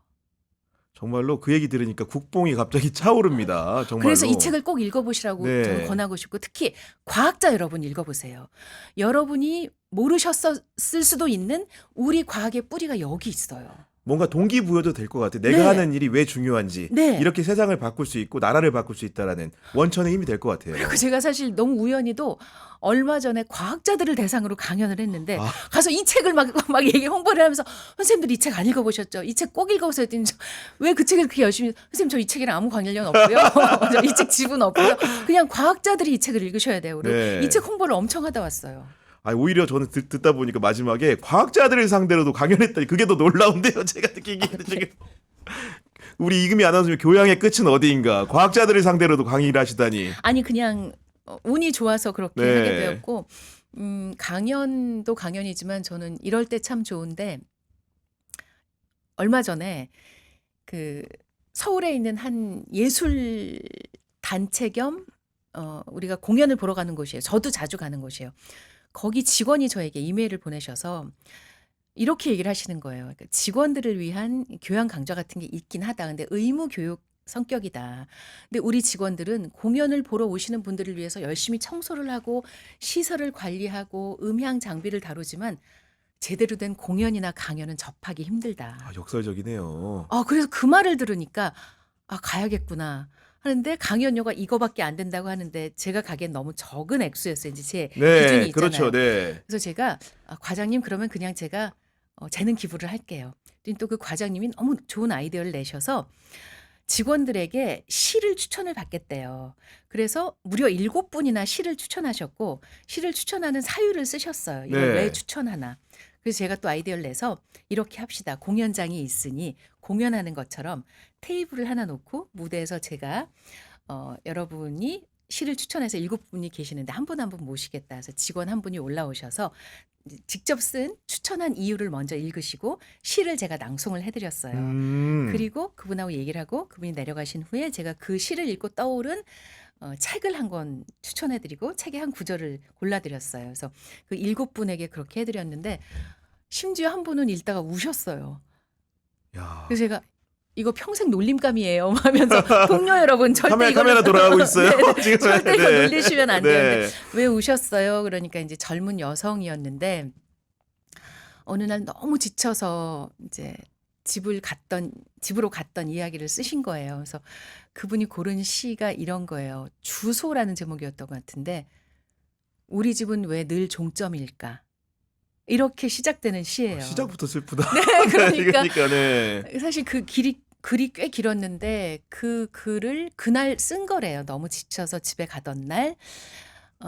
정말로 그 얘기 들으니까 국뽕이 갑자기 차오릅니다. 정말로. 그래서 이 책을 꼭 읽어보시라고 네. 저는 권하고 싶고 특히 과학자 여러분 읽어보세요. 여러분이 모르셨을 수도 있는 우리 과학의 뿌리가 여기 있어요. 뭔가 동기부여도 될 것 같아요. 내가 네. 하는 일이 왜 중요한지. 네. 이렇게 세상을 바꿀 수 있고 나라를 바꿀 수 있다라는 원천의 힘이 될 것 같아요. 그리고 제가 사실 너무 우연히도 얼마 전에 과학자들을 대상으로 강연을 했는데 아. 가서 이 책을 막 홍보를 하면서 선생님들 이 책 안 읽어보셨죠? 이 책 꼭 읽어보세요. 했더니 왜 그 책을 그렇게 열심히 선생님 저 이 책이랑 아무 관련 없고요. 저 이 책 지분 없고요. 그냥 과학자들이 이 책을 읽으셔야 돼요. 그리고 네. 이 책 홍보를 엄청 하다 왔어요. 오히려 저는 듣다 보니까 마지막에 과학자들을 상대로도 강연했다니 그게 더 놀라운데요. 제가 느끼기에는 지금 우리 이금희 아나운서님 교양의 끝은 어디인가? 과학자들을 상대로도 강의를 하시다니. 아니 그냥 운이 좋아서 그렇게 네. 하게 되었고 강연도 강연이지만 저는 이럴 때 참 좋은데 얼마 전에 그 서울에 있는 한 예술 단체 겸 우리가 공연을 보러 가는 곳이에요. 저도 자주 가는 곳이에요. 거기 직원이 저에게 이메일을 보내셔서 이렇게 얘기를 하시는 거예요. 그러니까 직원들을 위한 교양 강좌 같은 게 있긴 하다. 근데 의무 교육 성격이다. 근데 우리 직원들은 공연을 보러 오시는 분들을 위해서 열심히 청소를 하고 시설을 관리하고 음향 장비를 다루지만 제대로 된 공연이나 강연은 접하기 힘들다. 역설적이네요. 그래서 그 말을 들으니까 가야겠구나 하는데 강연료가 이거밖에 안 된다고 하는데 제가 가기엔 너무 적은 액수였어요. 이제 제 기준이 네, 있잖아요. 그렇죠. 네. 그래서 제가 과장님 그러면 그냥 제가 재능 기부를 할게요. 또 그 과장님이 너무 좋은 아이디어를 내셔서 직원들에게 시를 추천을 받겠대요. 그래서 무려 7분이나 시를 추천하셨고 시를 추천하는 사유를 쓰셨어요. 이걸 네. 왜 추천하나. 그래서 제가 또 아이디어를 내서 이렇게 합시다. 공연장이 있으니 공연하는 것처럼 테이블을 하나 놓고 무대에서 제가 여러분이 시를 추천해서 7분이 계시는데 한 분 한 분 모시겠다 해서 직원 한 분이 올라오셔서 직접 쓴 추천한 이유를 먼저 읽으시고 시를 제가 낭송을 해드렸어요. 그리고 그분하고 얘기를 하고 그분이 내려가신 후에 제가 그 시를 읽고 떠오른 책을 한 권 추천해드리고 책의 한 구절을 골라드렸어요. 그래서 그 7분에게 그렇게 해드렸는데 심지어 한 분은 읽다가 우셨어요. 야. 그래서 제가 이거 평생 놀림감이에요 하면서 동료 여러분 절대 카메라 돌아가고 있어요. 네, 지금. 절대 이거 네. 놀리시면 안 되는데 네. 왜 우셨어요? 그러니까 이제 젊은 여성이었는데 어느 날 너무 지쳐서 이제 집으로 갔던 이야기를 쓰신 거예요. 그래서 그분이 고른 시가 이런 거예요. 주소라는 제목이었던 것 같은데 우리 집은 왜 늘 종점일까? 이렇게 시작되는 시예요. 시작부터 슬프다. 네, 그러니까 네. 사실 그 글이 꽤 길었는데 그 글을 그날 쓴 거래요. 너무 지쳐서 집에 가던 날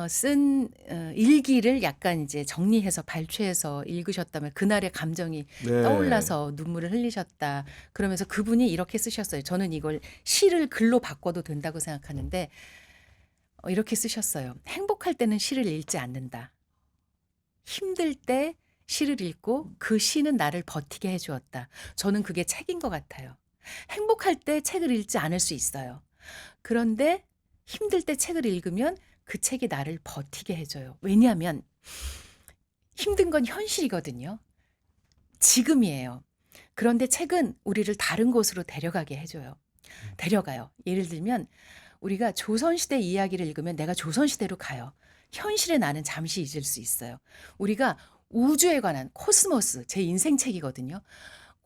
쓴 일기를 약간 이제 정리해서 발췌해서 읽으셨다면 그날의 감정이 네. 떠올라서 눈물을 흘리셨다. 그러면서 그분이 이렇게 쓰셨어요. 저는 이걸 시를 글로 바꿔도 된다고 생각하는데 이렇게 쓰셨어요. 행복할 때는 시를 읽지 않는다. 힘들 때 시를 읽고 그 시는 나를 버티게 해주었다. 저는 그게 책인 것 같아요. 행복할 때 책을 읽지 않을 수 있어요. 그런데 힘들 때 책을 읽으면 그 책이 나를 버티게 해줘요. 왜냐하면 힘든 건 현실이거든요. 지금이에요. 그런데 책은 우리를 다른 곳으로 데려가게 해줘요. 데려가요. 예를 들면 우리가 조선시대 이야기를 읽으면 내가 조선시대로 가요. 현실의 나는 잠시 잊을 수 있어요. 우리가 우주에 관한 코스모스, 제 인생책이거든요.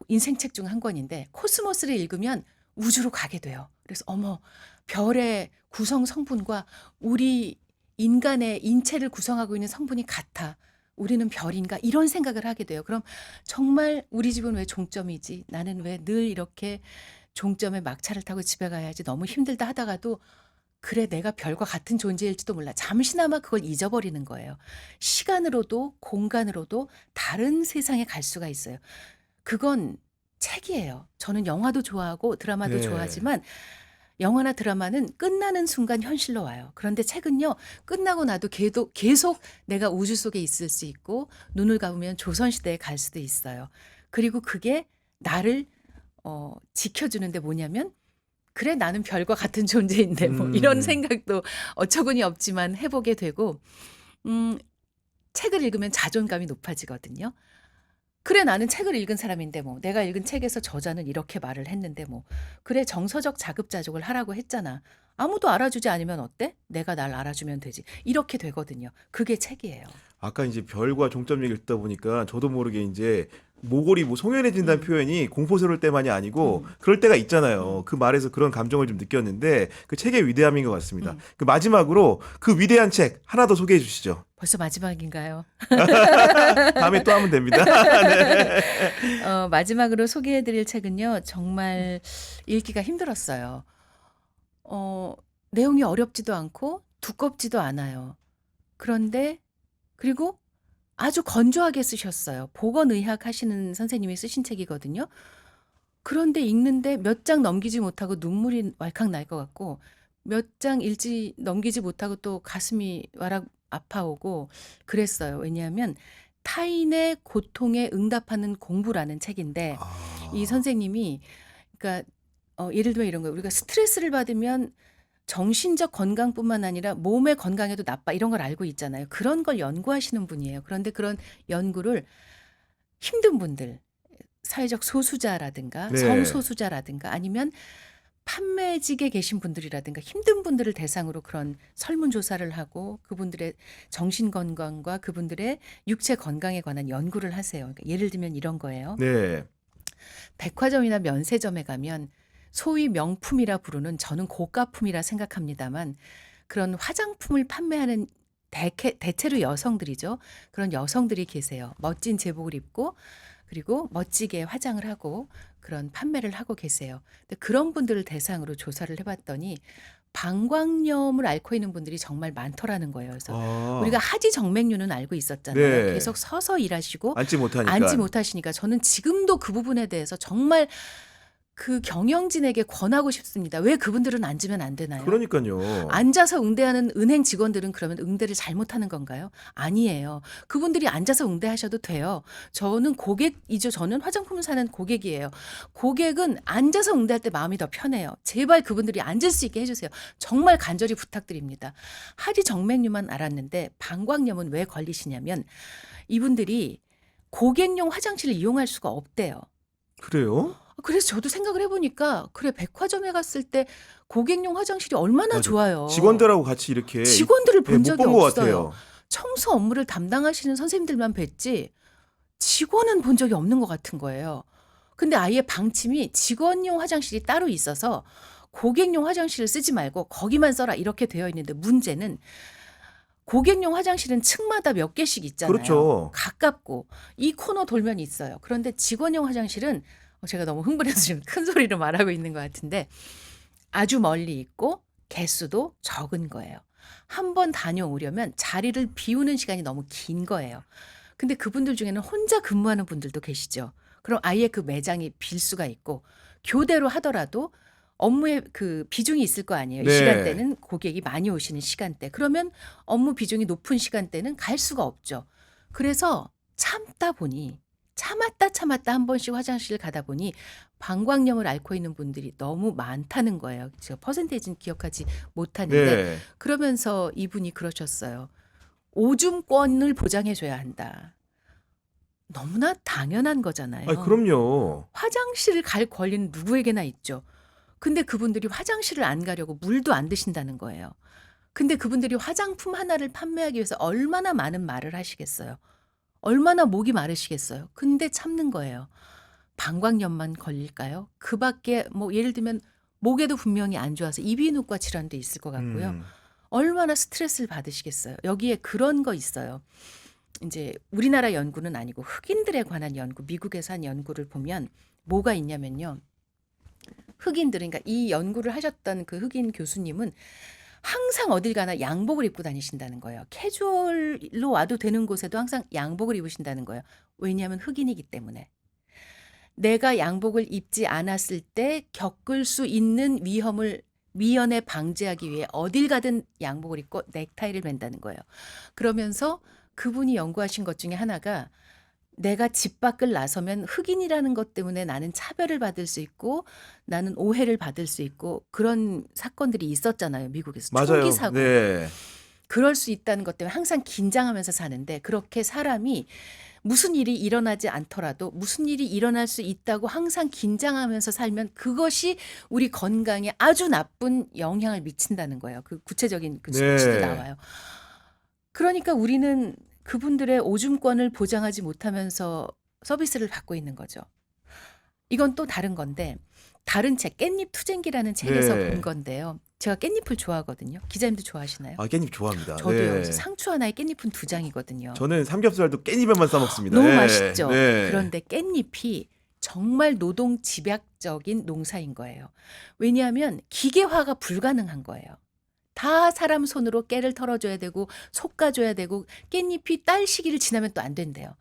인생책 중 한 권인데 코스모스를 읽으면 우주로 가게 돼요. 그래서 어머, 별의 구성 성분과 우리 인간의 인체를 구성하고 있는 성분이 같아. 우리는 별인가? 이런 생각을 하게 돼요. 그럼 정말 우리 집은 왜 종점이지? 나는 왜 늘 이렇게 종점에 막차를 타고 집에 가야지? 너무 힘들다 하다가도 그래, 내가 별과 같은 존재일지도 몰라. 잠시나마 그걸 잊어버리는 거예요. 시간으로도 공간으로도 다른 세상에 갈 수가 있어요. 그건 책이에요. 저는 영화도 좋아하고 드라마도 네. 좋아하지만 영화나 드라마는 끝나는 순간 현실로 와요. 그런데 책은요, 끝나고 나도 계속 내가 우주 속에 있을 수 있고 눈을 감으면 조선시대에 갈 수도 있어요. 그리고 그게 나를 지켜주는데 뭐냐면 그래, 나는 별과 같은 존재인데 뭐 이런 생각도 어처구니 없지만 해보게 되고 책을 읽으면 자존감이 높아지거든요. 그래, 나는 책을 읽은 사람인데 뭐 내가 읽은 책에서 저자는 이렇게 말을 했는데 뭐 그래, 정서적 자급자족을 하라고 했잖아. 아무도 알아주지 않으면 어때? 내가 날 알아주면 되지. 이렇게 되거든요. 그게 책이에요. 아까 이제 별과 종점 얘기를 듣다 보니까 저도 모르게 이제 모골이 뭐 송연해진다는 표현이 공포스러울 때만이 아니고 그럴 때가 있잖아요. 그 말에서 그런 감정을 좀 느꼈는데 그 책의 위대함인 것 같습니다. 그 마지막으로 그 위대한 책 하나 더 소개해 주시죠. 벌써 마지막인가요? 다음에 또 하면 됩니다. 네. 마지막으로 소개해드릴 책은요, 정말 읽기가 힘들었어요. 내용이 어렵지도 않고 두껍지도 않아요. 그런데 그리고 아주 건조하게 쓰셨어요. 보건의학 하시는 선생님이 쓰신 책이거든요. 그런데 읽는데 몇 장 넘기지 못하고 눈물이 왈칵 날 것 같고 몇 장 읽지 넘기지 못하고 또 가슴이 와락 아파오고 그랬어요. 왜냐하면 타인의 고통에 응답하는 공부라는 책인데 이 아. 선생님이 그러니까 예를 들면 이런 거예요. 우리가 스트레스를 받으면 정신적 건강뿐만 아니라 몸의 건강에도 나빠 이런 걸 알고 있잖아요. 그런 걸 연구하시는 분이에요. 그런데 그런 연구를 힘든 분들, 사회적 소수자라든가 네. 성소수자라든가 아니면 판매직에 계신 분들이라든가 힘든 분들을 대상으로 그런 설문조사를 하고 그분들의 정신 건강과 그분들의 육체 건강에 관한 연구를 하세요. 그러니까 예를 들면 이런 거예요. 네. 백화점이나 면세점에 가면 소위 명품이라 부르는 저는 고가품이라 생각합니다만 그런 화장품을 판매하는 대체로 여성들이죠. 그런 여성들이 계세요. 멋진 제복을 입고 그리고 멋지게 화장을 하고 그런 판매를 하고 계세요. 근데 그런 분들을 대상으로 조사를 해봤더니 방광염을 앓고 있는 분들이 정말 많더라는 거예요. 그래서 우리가 아. 하지정맥류는 알고 있었잖아요. 네. 계속 서서 일하시고 앉지 앉지 못하니깐. 못하시니까 저는 지금도 그 부분에 대해서 정말 그 경영진에게 권하고 싶습니다. 왜 그분들은 앉으면 안 되나요? 그러니깐요. 앉아서 응대하는 은행 직원들은 그러면 응대를 잘못하는 건가요? 아니에요. 그분들이 앉아서 응대하셔도 돼요. 저는 고객이죠. 저는 화장품을 사는 고객이에요. 고객은 앉아서 응대할 때 마음이 더 편해요. 제발 그분들이 앉을 수 있게 해주세요. 정말 간절히 부탁드립니다. 하지정맥류만 알았는데 방광염은 왜 걸리시냐면 이분들이 고객용 화장실을 이용할 수가 없대요. 그래요? 그래서 저도 생각을 해 보니까 그래 백화점에 갔을 때 고객용 화장실이 얼마나 맞아. 좋아요. 직원들하고 같이 이렇게 직원들을 예 본 못 적이 본 것 없어요. 같아요. 청소 업무를 담당하시는 선생님들만 뵀지 직원은 본 적이 없는 것 같은 거예요. 근데 아예 방침이 직원용 화장실이 따로 있어서 고객용 화장실을 쓰지 말고 거기만 써라 이렇게 되어 있는데 문제는 고객용 화장실은 층마다 몇 개씩 있잖아요. 그렇죠. 가깝고 이 코너 돌면 있어요. 그런데 직원용 화장실은 제가 너무 흥분해서 지금 큰 소리로 말하고 있는 것 같은데 아주 멀리 있고 개수도 적은 거예요. 한 번 다녀오려면 자리를 비우는 시간이 너무 긴 거예요. 근데 그분들 중에는 혼자 근무하는 분들도 계시죠. 그럼 아예 그 매장이 빌 수가 있고 교대로 하더라도 업무의 그 비중이 있을 거 아니에요. 이 네. 시간대는 고객이 많이 오시는 시간대. 그러면 업무 비중이 높은 시간대는 갈 수가 없죠. 그래서 참다 보니 참았다 한 번씩 화장실 가다 보니 방광염을 앓고 있는 분들이 너무 많다는 거예요. 제가 퍼센테이지는 기억하지 못하는데 네. 그러면서 이분이 그러셨어요. 오줌권을 보장해 줘야 한다. 너무나 당연한 아이 거잖아요. 그럼요. 화장실을 갈 권리는 누구에게나 있죠. 근데 그분들이 화장실을 안 가려고 물도 안 드신다는 거예요. 근데 그분들이 화장품 하나를 판매하기 위해서 얼마나 많은 말을 하시겠어요. 얼마나 목이 마르시겠어요. 근데 참는 거예요. 방광염만 걸릴까요? 그밖에 뭐 예를 들면 목에도 분명히 안 좋아서 이비인후과 질환도 있을 것 같고요. 음. 얼마나 스트레스를 받으시겠어요. 여기에 그런 거 있어요. 이제 우리나라 연구는 아니고 흑인들에 관한 연구, 미국에서 한 연구를 보면 뭐가 있냐면요. 흑인들, 그러니까 이 연구를 하셨던 그 흑인 교수님은 항상 어딜 가나 양복을 입고 다니신다는 거예요. 캐주얼로 와도 되는 곳에도 항상 양복을 입으신다는 거예요. 왜냐하면 흑인이기 때문에. 내가 양복을 입지 않았을 때 겪을 수 있는 위험을 미연에 방지하기 위해 어딜 가든 양복을 입고 넥타이를 맨다는 거예요. 그러면서 그분이 연구하신 것 중에 하나가 내가 집 밖을 나서면 흑인이라는 것 때문에 나는 차별을 받을 수 있고 나는 오해를 받을 수 있고 그런 사건들이 있었잖아요. 미국에서 총기 맞아요. 사고. 네. 그럴 수 있다는 것 때문에 항상 긴장하면서 사는데 그렇게 사람이 무슨 일이 일어나지 않더라도 무슨 일이 일어날 수 있다고 항상 긴장하면서 살면 그것이 우리 건강에 아주 나쁜 영향을 미친다는 거예요. 그 구체적인 그 수치도 네. 나와요. 그러니까 우리는 그분들의 오줌권을 보장하지 못하면서 서비스를 받고 있는 거죠. 이건 또 다른 건데 다른 책 깻잎 투쟁기라는 책에서 본 네. 건데요. 제가 깻잎을 좋아하거든요. 기자님도 좋아하시나요? 아 깻잎 좋아합니다. 저도요. 그래서 네. 상추 하나에 깻잎은 두 장이거든요. 저는 삼겹살도 깻잎에만 싸 먹습니다. 너무 예. 맛있죠. 네. 그런데 깻잎이 정말 노동 집약적인 농사인 거예요. 왜냐하면 기계화가 불가능한 거예요. 다 사람 손으로 깨를 털어줘야 되고 솎아줘야 되고 깻잎이 딸 시기를 지나면 또 안 된대요.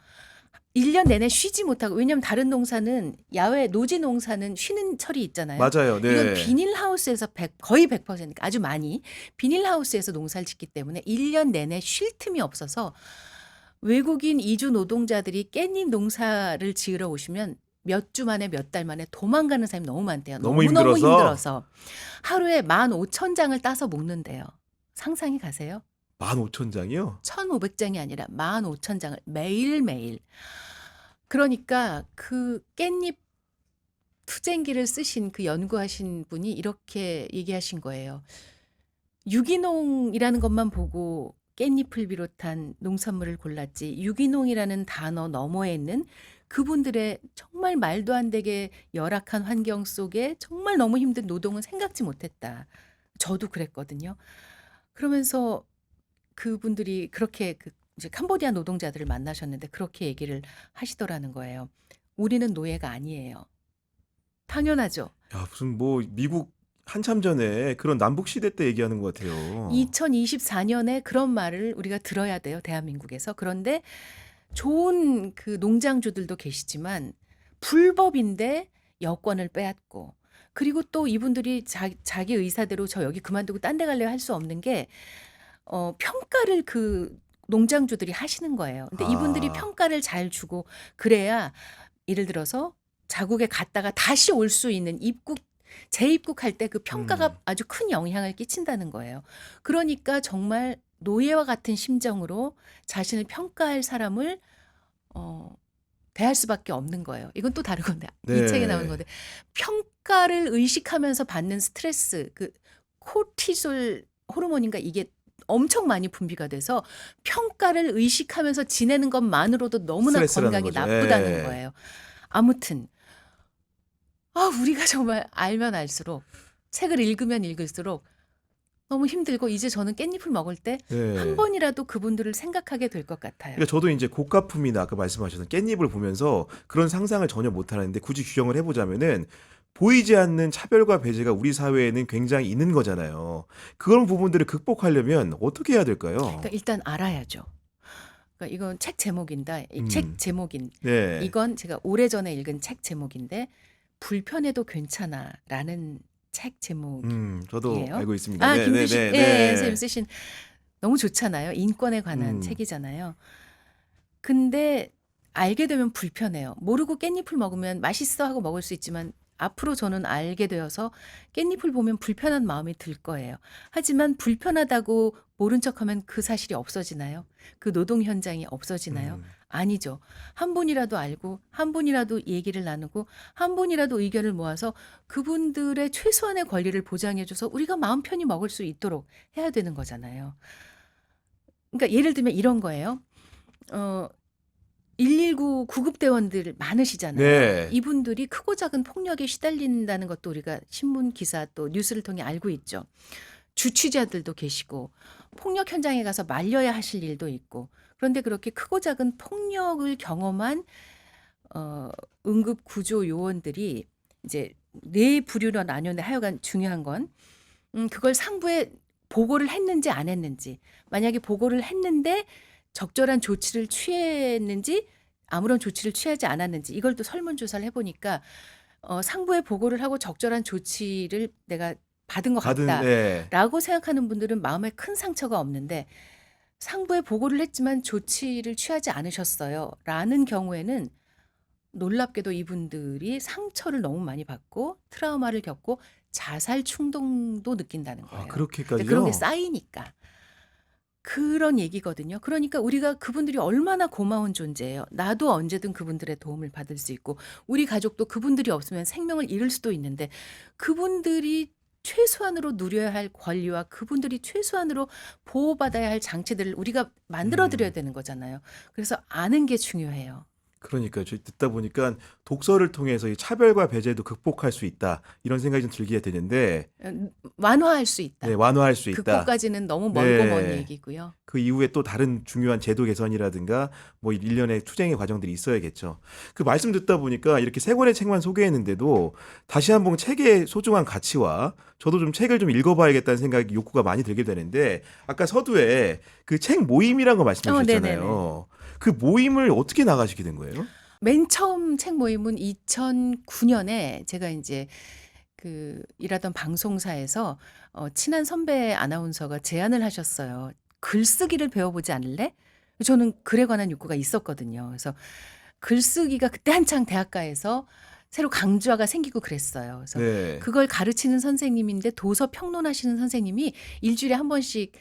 1년 내내 쉬지 못하고 왜냐면 다른 농사는 야외 노지 농사는 쉬는 철이 있잖아요. 맞아요. 이건 네. 비닐하우스에서 거의 100% 아주 많이 비닐하우스에서 농사를 짓기 때문에 1년 내내 쉴 틈이 없어서 외국인 이주 노동자들이 깻잎 농사를 지으러 오시면 몇 주 만에 몇 달 만에 도망가는 사람이 너무 많대요. 너무 너무너무 힘들어서? 힘들어서 하루에 15,000장을 따서 먹는데요. 상상이 가세요? 15,000장이요? 1,500장이 아니라 15,000장을 매일매일. 그러니까 그 깻잎 투쟁기를 쓰신 그 연구하신 분이 이렇게 얘기하신 거예요. 유기농이라는 것만 보고 깻잎을 비롯한 농산물을 골랐지 유기농이라는 단어 너머에 있는 그분들의 정말 말도 안 되게 열악한 환경 속에 정말 너무 힘든 노동은 생각지 못했다. 저도 그랬거든요. 그러면서 그분들이 그렇게 이제 캄보디아 노동자들을 만나셨는데 그렇게 얘기를 하시더라는 거예요. 우리는 노예가 아니에요. 당연하죠. 야, 무슨 뭐 미국 한참 전에 그런 남북 시대 때 얘기하는 것 같아요. 2024년에 그런 말을 우리가 들어야 돼요, 대한민국에서. 그런데 좋은 그 농장주들도 계시지만 불법인데 여권을 빼앗고 그리고 또 이분들이 자기 의사대로 저 여기 그만두고 딴 데 갈래요 할 수 없는 게 평가를 그 농장주들이 하시는 거예요. 근데 이분들이 아. 평가를 잘 주고 그래야 예를 들어서 자국에 갔다가 다시 올 수 있는 재입국할 때 그 평가가 아주 큰 영향을 끼친다는 거예요. 그러니까 정말 노예와 같은 심정으로 자신을 평가할 사람을 대할 수밖에 없는 거예요. 이건 또 다른 건데 이 책에 나오는 네. 건데 평가를 의식하면서 받는 스트레스 그 코티솔 호르몬인가 이게 엄청 많이 분비가 돼서 평가를 의식하면서 지내는 것만으로도 너무나 스트레스라는 건강에 거죠. 나쁘다는 예. 거예요. 아무튼 우리가 정말 알면 알수록 책을 읽으면 읽을수록 너무 힘들고 이제 저는 깻잎을 먹을 때 한 네. 번이라도 그분들을 생각하게 될 것 같아요. 그러니까 저도 이제 고가품이나 아까 말씀하셨던 깻잎을 보면서 그런 상상을 전혀 못 하는데 굳이 규정을 해보자면은 보이지 않는 차별과 배제가 우리 사회에는 굉장히 있는 거잖아요. 그런 부분들을 극복하려면 어떻게 해야 될까요? 그러니까 일단 알아야죠. 그러니까 이건 책 제목인데 책 제목인 네. 이건 제가 오래전에 읽은 책 제목인데 불편해도 괜찮아라는 책 제목이에요. 저도 알고 있습니다. 네, 김두식 네, 네, 선생님 네. 쓰신 너무 좋잖아요. 인권에 관한 음. 책이잖아요. 근데 알게 되면 불편해요. 모르고 깻잎을 먹으면 맛있어 하고 먹을 수 있지만 앞으로 저는 알게 되어서 깻잎을 보면 불편한 마음이 들 거예요. 하지만 불편하다고 모른 척하면 그 사실이 없어지나요? 그 노동 현장이 없어지나요? 아니죠. 한 분이라도 알고 한 분이라도 얘기를 나누고 한 분이라도 의견을 모아서 그분들의 최소한의 권리를 보장해줘서 우리가 마음 편히 먹을 수 있도록 해야 되는 거잖아요. 그러니까 예를 들면 이런 거예요. 119 구급대원들 많으시잖아요. 네. 이분들이 크고 작은 폭력에 시달린다는 것도 우리가 신문 기사 또 뉴스를 통해 알고 있죠. 주취자들도 계시고 폭력 현장에 가서 말려야 하실 일도 있고 그런데 그렇게 크고 작은 폭력을 경험한 응급 구조 요원들이 이제 네 부류로 나뉘는데 하여간 중요한 건 그걸 상부에 보고를 했는지 안 했는지 만약에 보고를 했는데 적절한 조치를 취했는지 아무런 조치를 취하지 않았는지 이걸 또 설문조사를 해보니까 상부에 보고를 하고 적절한 조치를 내가 받은 것 네. 같다라고 생각하는 분들은 마음에 큰 상처가 없는데 상부에 보고를 했지만 조치를 취하지 않으셨어요 라는 경우에는 놀랍게도 이분들이 상처를 너무 많이 받고 트라우마를 겪고 자살 충동도 느낀다는 거예요. 근데 그렇게까지요? 그런 게 쌓이니까. 그런 얘기거든요. 그러니까 우리가 그분들이 얼마나 고마운 존재예요. 나도 언제든 그분들의 도움을 받을 수 있고 우리 가족도 그분들이 없으면 생명을 잃을 수도 있는데 그분들이 최소한으로 누려야 할 권리와 그분들이 최소한으로 보호받아야 할 장치들을 우리가 만들어 드려야 되는 거잖아요. 그래서 아는 게 중요해요. 그러니까요. 저 듣다 보니까 독서를 통해서 이 차별과 배제도 극복할 수 있다. 이런 생각이 좀 들게 되는데 완화할 수 네, 있다. 완화할 수 있다. 극복까지는 너무 멀고 먼 네. 얘기고요. 그 이후에 또 다른 중요한 제도 개선이라든가 뭐 일련의 투쟁의 과정들이 있어야겠죠. 그 말씀 듣다 보니까 이렇게 세 권의 책만 소개했는데도 다시 한번 책의 소중한 가치와 저도 좀 책을 좀 읽어봐야겠다는 생각이 욕구가 많이 들게 되는데 아까 서두에 그 책 모임이란 거 말씀해 네네네. 주셨잖아요. 그 모임을 어떻게 나가시게 된 거예요? 맨 처음 책 모임은 2009년에 제가 이제 그 일하던 방송사에서 친한 선배 아나운서가 제안을 하셨어요. "글쓰기를 배워보지 않을래?" 저는 글에 관한 욕구가 있었거든요. 그래서 글쓰기가 그때 한창 대학가에서 새로 강좌가 생기고 그랬어요. 그래서 네. 그걸 가르치는 선생님인데 도서 평론하시는 선생님이 일주일에 한 번씩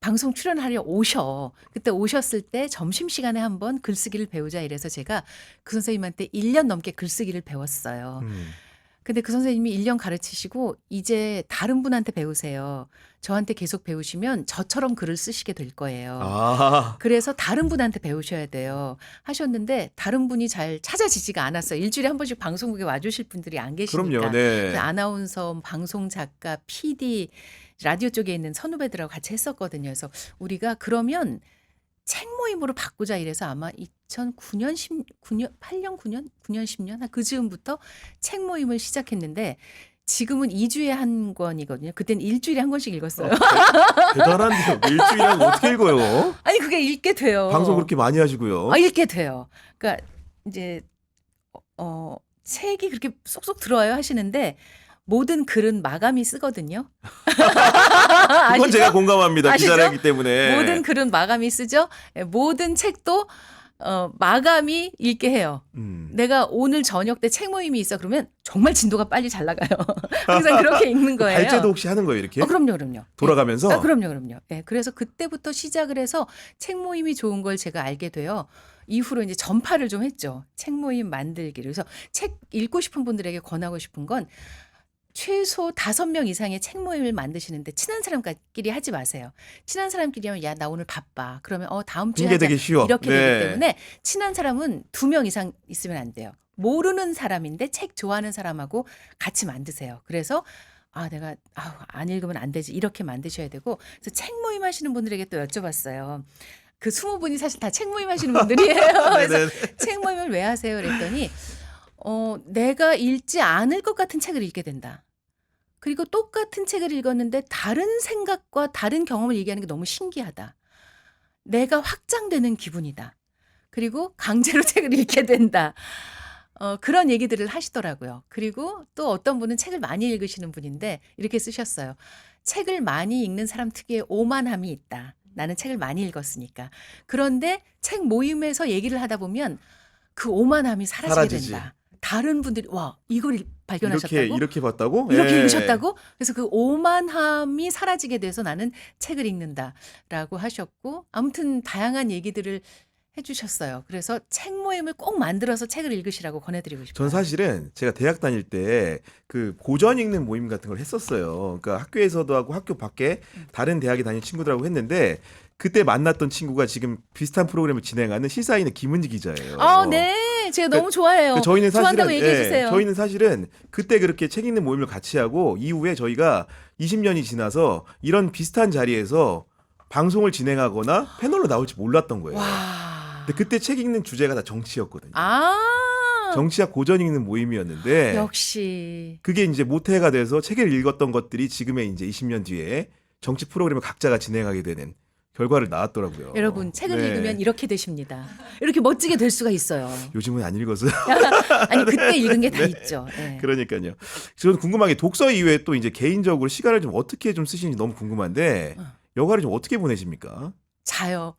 방송 출연하려 오셔. 그때 오셨을 때 점심시간에 한 번 글쓰기를 배우자 이래서 제가 그 선생님한테 1년 넘게 글쓰기를 배웠어요. 음. 근데 그 선생님이 1년 가르치시고 "이제 다른 분한테 배우세요. 저한테 계속 배우시면 저처럼 글을 쓰시게 될 거예요. 아. 그래서 다른 분한테 배우셔야 돼요." 하셨는데 다른 분이 잘 찾아지지가 않았어요. 일주일에 한 번씩 방송국에 와 주실 분들이 안 그럼요. 계시니까. 네. 아나운서, 방송 작가, PD, 라디오 쪽에 있는 선후배들하고 같이 했었거든요. 그래서 우리가 그러면 책 모임으로 바꾸자 이래서 아마 2009년, 9년, 8년, 9년, 9년, 10년 그 즈음부터 책 모임을 시작했는데 지금은 2주에 한 권이거든요. 그때는 일주일에 한 권씩 읽었어요. 대단한데요. 일주일에 한 권 어떻게 읽어요? 아니 그게 읽게 돼요. 방송 그렇게 많이 하시고요. 읽게 돼요. 그러니까 이제 책이 그렇게 쏙쏙 들어와요 하시는데 모든 글은 마감이 쓰거든요. 그건 아시죠? 제가 공감합니다. 아시죠? 기자를 하기 때문에. 모든 글은 마감이 쓰죠. 예, 모든 책도 마감이 읽게 해요. 내가 오늘 저녁 때 책 모임이 있어 그러면 정말 진도가 빨리 잘 나가요. 항상 그렇게 읽는 거예요. 발제도 혹시 하는 거예요, 이렇게? 그럼요, 그럼요. 돌아가면서? 예. 그럼요, 그럼요. 예, 그래서 그때부터 시작을 해서 책 모임이 좋은 걸 제가 알게 돼요. 이후로 이제 전파를 좀 했죠. 책 모임 만들기를. 그래서 책 읽고 싶은 분들에게 권하고 싶은 건 최소 5명 이상의 책 모임을 만드시는데 친한 사람끼리 하지 마세요. 친한 끼리 하면 "야, 나 오늘 바빠." 그러면 다음 주에 하자." 핑계대기 쉬워. 이렇게 네. 되기 때문에 친한 사람은 2명 이상 있으면 안 돼요. 모르는 사람인데 책 좋아하는 사람하고 같이 만드세요. 그래서 내가 안 읽으면 안 되지. 이렇게 만드셔야 되고 그래서 책 모임 하시는 분들에게 또 여쭤봤어요. 그 20분이 사실 다 책 모임 하시는 분들이에요. 그래서 네네. "책 모임을 왜 하세요?" 그랬더니 내가 읽지 않을 것 같은 책을 읽게 된다. 그리고 똑같은 책을 읽었는데 다른 생각과 다른 경험을 얘기하는 게 너무 신기하다. 내가 확장되는 기분이다. 그리고 강제로 책을 읽게 된다. 그런 얘기들을 하시더라고요. 그리고 또 어떤 분은 책을 많이 읽으시는 분인데 이렇게 쓰셨어요. "책을 많이 읽는 사람 특유의 오만함이 있다. 나는 책을 많이 읽었으니까. 그런데 책 모임에서 얘기를 하다 보면 그 오만함이 사라지게 사라지지. 된다." 다른 분들이 "와, 이걸 발견하셨다고? 이렇게 봤다고? 이렇게 예. 읽으셨다고?" 그래서 그 오만함이 사라지게 돼서 "나는 책을 읽는다."라고 하셨고 아무튼 다양한 얘기들을 해 주셨어요. 그래서 책 모임을 꼭 만들어서 책을 읽으시라고 권해 드리고 싶어요. 전 사실은 제가 대학 다닐 때 그 고전 읽는 모임 같은 걸 했었어요. 그러니까 학교에서도 하고 학교 밖에 다른 대학에 다니는 친구들하고 했는데 그때 만났던 친구가 지금 비슷한 프로그램을 진행하는 시사인의 김은지 기자예요. 네. 제가 너무 좋아해요. 저희는 좋아한다고 사실은 얘기해 주세요. 저희는 사실은 그때 그렇게 책 읽는 모임을 같이 하고 이후에 저희가 20년이 지나서 이런 비슷한 자리에서 방송을 진행하거나 패널로 나올지 몰랐던 거예요. 와. 근데 그때 책 읽는 주제가 다 정치였거든요. 아. 정치학 고전 읽는 모임이었는데 역시. 그게 이제 모태가 돼서 책을 읽었던 것들이 지금의 이제 20년 뒤에 정치 프로그램을 각자가 진행하게 되는 결과를 낳았더라고요. 여러분 책을 네. 읽으면 이렇게 되십니다. 이렇게 멋지게 될 수가 있어요. 요즘은 안 읽어서요. 아니 그때 읽은 게 다 있죠. 네. 그러니까요. 저는 궁금한 게 독서 이외에 또 이제 개인적으로 시간을 좀 어떻게 좀 쓰시는지 너무 궁금한데 여가를 좀 어떻게 보내십니까? 자요.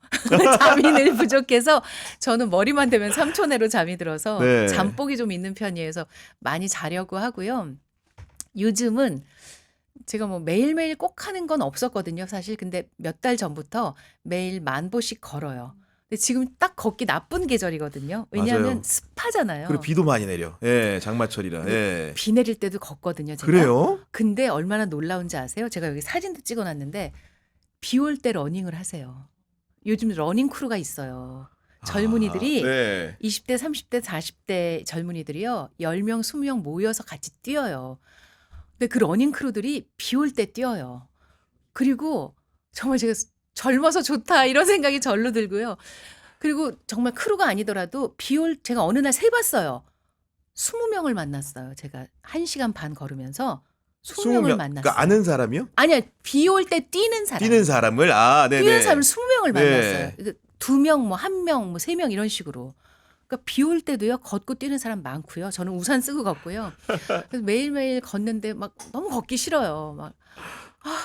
잠이 늘 부족해서 저는 머리만 대면 3초 내로 잠이 들어서 네. 잠복이 좀 있는 편이어서 많이 자려고 하고요. 요즘은 제가 뭐 매일매일 꼭 하는 건 없었거든요, 사실. 근데 몇 달 전부터 매일 10,000보씩 걸어요. 근데 지금 딱 걷기 나쁜 계절이거든요. 왜냐하면 맞아요. 습하잖아요. 그리고 비도 많이 내려. 예, 장마철이라. 예. 비 내릴 때도 걷거든요, 제가. 그래요? 근데 얼마나 놀라운지 아세요? 제가 여기 사진도 찍어놨는데 비 올 때 러닝을 하세요. 요즘 러닝 크루가 있어요. 젊은이들이 네. 20대, 30대, 40대 젊은이들이요. 10명, 20명 모여서 같이 뛰어요. 근데 그 러닝 크루들이 비 올 때 뛰어요. 그리고 정말 제가 젊어서 좋다 이런 생각이 절로 들고요. 그리고 정말 크루가 아니더라도 제가 어느 날 세봤어요. 20명을 만났어요. 제가 1시간 반 걸으면서 20명을 20명. 만났어요. 그러니까 아는 사람이요? 아니야, 비 올 때 뛰는 사람. 뛰는 사람을 네네. 뛰는 사람을 20명을 만났어요. 네. 2명, 뭐 1명, 뭐 3명 이런 식으로. 그러니까 비 올 때도요. 걷고 뛰는 사람 많고요. 저는 우산 쓰고 걷고요. 그래서 매일매일 걷는데 막 너무 걷기 싫어요. 막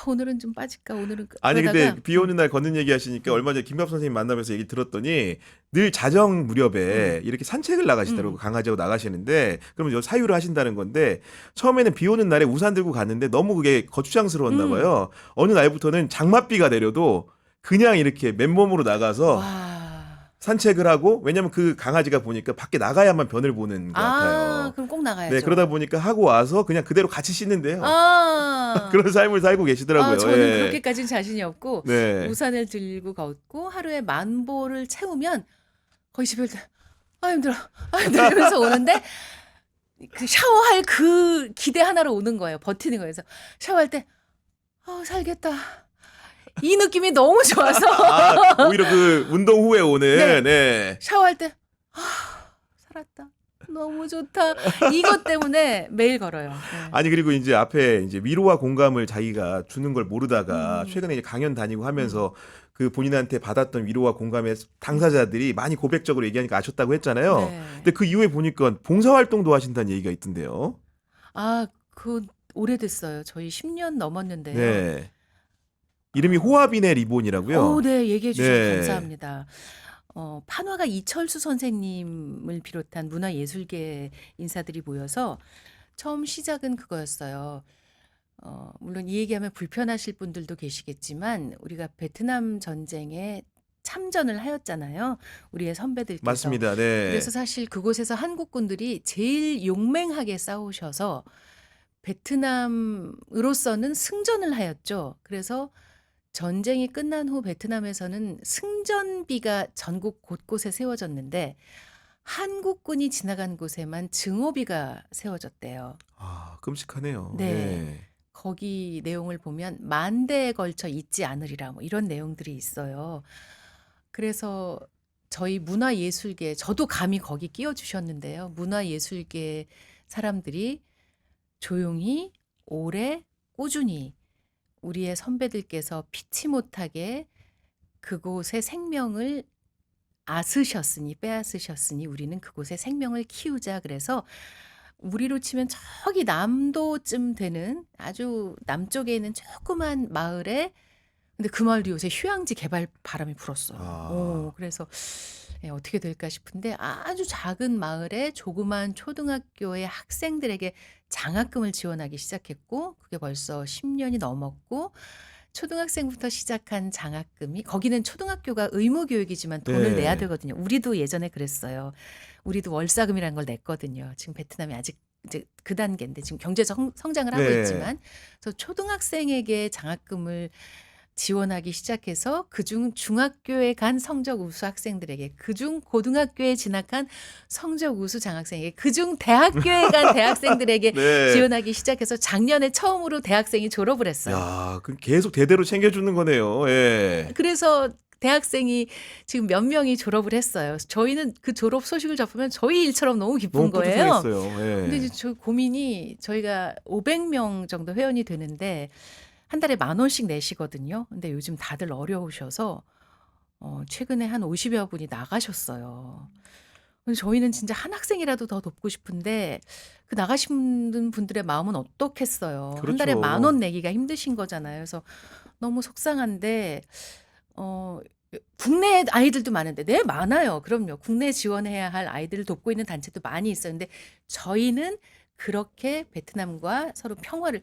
오늘은 좀 빠질까? 오늘은 아니 근데 그러다가 비 오는 날 걷는 얘기 하시니까 얼마 전에 김밥 선생님 만나면서 얘기 들었더니 늘 자정 무렵에 이렇게 산책을 나가시더라고. 강아지하고 나가시는데 그러면 저 사유를 하신다는 건데 처음에는 비 오는 날에 우산 들고 갔는데 너무 그게 거추장스러웠나 봐요. 어느 날부터는 장맛비가 내려도 그냥 이렇게 맨몸으로 나가서 와. 산책을 하고 왜냐면 그 강아지가 보니까 밖에 나가야만 변을 보는 것 같아요. 그럼 꼭 나가야죠. 네, 그러다 보니까 하고 와서 그냥 그대로 같이 씻는데요. 아. 그런 삶을 살고 계시더라고요. 저는 예. 그렇게까지는 자신이 없고 네. 우산을 들고 걷고 하루에 10,000보를 채우면 거의 집에 올 때 힘들어. 힘들어 이러면서 오는데 그 샤워할 그 기대 하나로 오는 거예요. 버티는 거예요. 그래서 샤워할 때 살겠다. 이 느낌이 너무 좋아서 오히려 그 운동 후에 오는 네. 네. 샤워할 때 살았다. 너무 좋다. 이것 때문에 매일 걸어요. 네. 아니 그리고 이제 앞에 이제 위로와 공감을 자기가 주는 걸 모르다가 최근에 이제 강연 다니고 하면서 그 본인한테 받았던 위로와 공감의 당사자들이 많이 고백적으로 얘기하니까 아셨다고 했잖아요. 네. 근데 그 이후에 보니까 봉사활동도 하신다는 얘기가 있던데요. 그 오래됐어요. 저희 10년 넘었는데요. 네. 이름이 호화빈의 리본이라고요. 네, 얘기해 주셔서 네. 감사합니다. 판화가 이철수 선생님을 비롯한 문화예술계 인사들이 모여서 처음 시작은 그거였어요. 물론 이 얘기하면 불편하실 분들도 계시겠지만 우리가 베트남 전쟁에 참전을 하였잖아요. 우리의 선배들께서. 맞습니다. 네. 그래서 사실 그곳에서 한국군들이 제일 용맹하게 싸우셔서 베트남으로서는 승전을 하였죠. 그래서 전쟁이 끝난 후 베트남에서는 승전비가 전국 곳곳에 세워졌는데 한국군이 지나간 곳에만 증오비가 세워졌대요. 끔찍하네요. 네. 거기 내용을 보면 만대에 걸쳐 잊지 않으리라 뭐 이런 내용들이 있어요. 그래서 저희 문화예술계 저도 감히 거기 끼워주셨는데요. 문화예술계 사람들이 조용히 오래 꾸준히 우리의 선배들께서 피치 못하게 그곳의 생명을 빼앗으셨으니 우리는 그곳의 생명을 키우자. 그래서 우리로 치면 저기 남도쯤 되는 아주 남쪽에 있는 조그만 마을에 근데 그 마을도 요새 휴양지 개발 바람이 불었어요. 그래서 어떻게 될까 싶은데 아주 작은 마을에 조그만 초등학교의 학생들에게 장학금을 지원하기 시작했고 그게 벌써 10년이 넘었고 초등학생부터 시작한 장학금이 거기는 초등학교가 의무 교육이지만 돈을 네. 내야 되거든요. 우리도 예전에 그랬어요. 우리도 월사금이라는 걸 냈거든요. 지금 베트남이 아직 이제 그 단계인데 지금 경제 성장을 하고 네. 있지만 그래서 초등학생에게 장학금을 지원하기 시작해서 그중 중학교에 간 성적 우수 학생들에게 그중 고등학교에 진학한 성적 우수 장학생에게 그중 대학교에 간 대학생들에게 네. 지원하기 시작해서 작년에 처음으로 대학생이 졸업을 했어요. 야, 그럼 계속 대대로 챙겨주는 거네요. 예. 그래서 대학생이 지금 몇 명이 졸업을 했어요. 저희는 그 졸업 소식을 접하면 저희 일처럼 너무 기쁜 너무 거예요. 뿌듯하겠어요. 예. 근데 이제 저 고민이 저희가 500명 정도 회원이 되는데 한 달에 10,000원씩 내시거든요. 근데 요즘 다들 어려우셔서 최근에 한 50여 분이 나가셨어요. 근데 저희는 진짜 한 학생이라도 더 돕고 싶은데 그 나가신 분들의 마음은 어떻겠어요. 한 달에 그렇죠. 10,000원 내기가 힘드신 거잖아요. 그래서 너무 속상한데 국내 아이들도 많은데 네 많아요. 그럼요. 국내 지원해야 할 아이들을 돕고 있는 단체도 많이 있어요. 근데 저희는 그렇게 베트남과 서로 평화를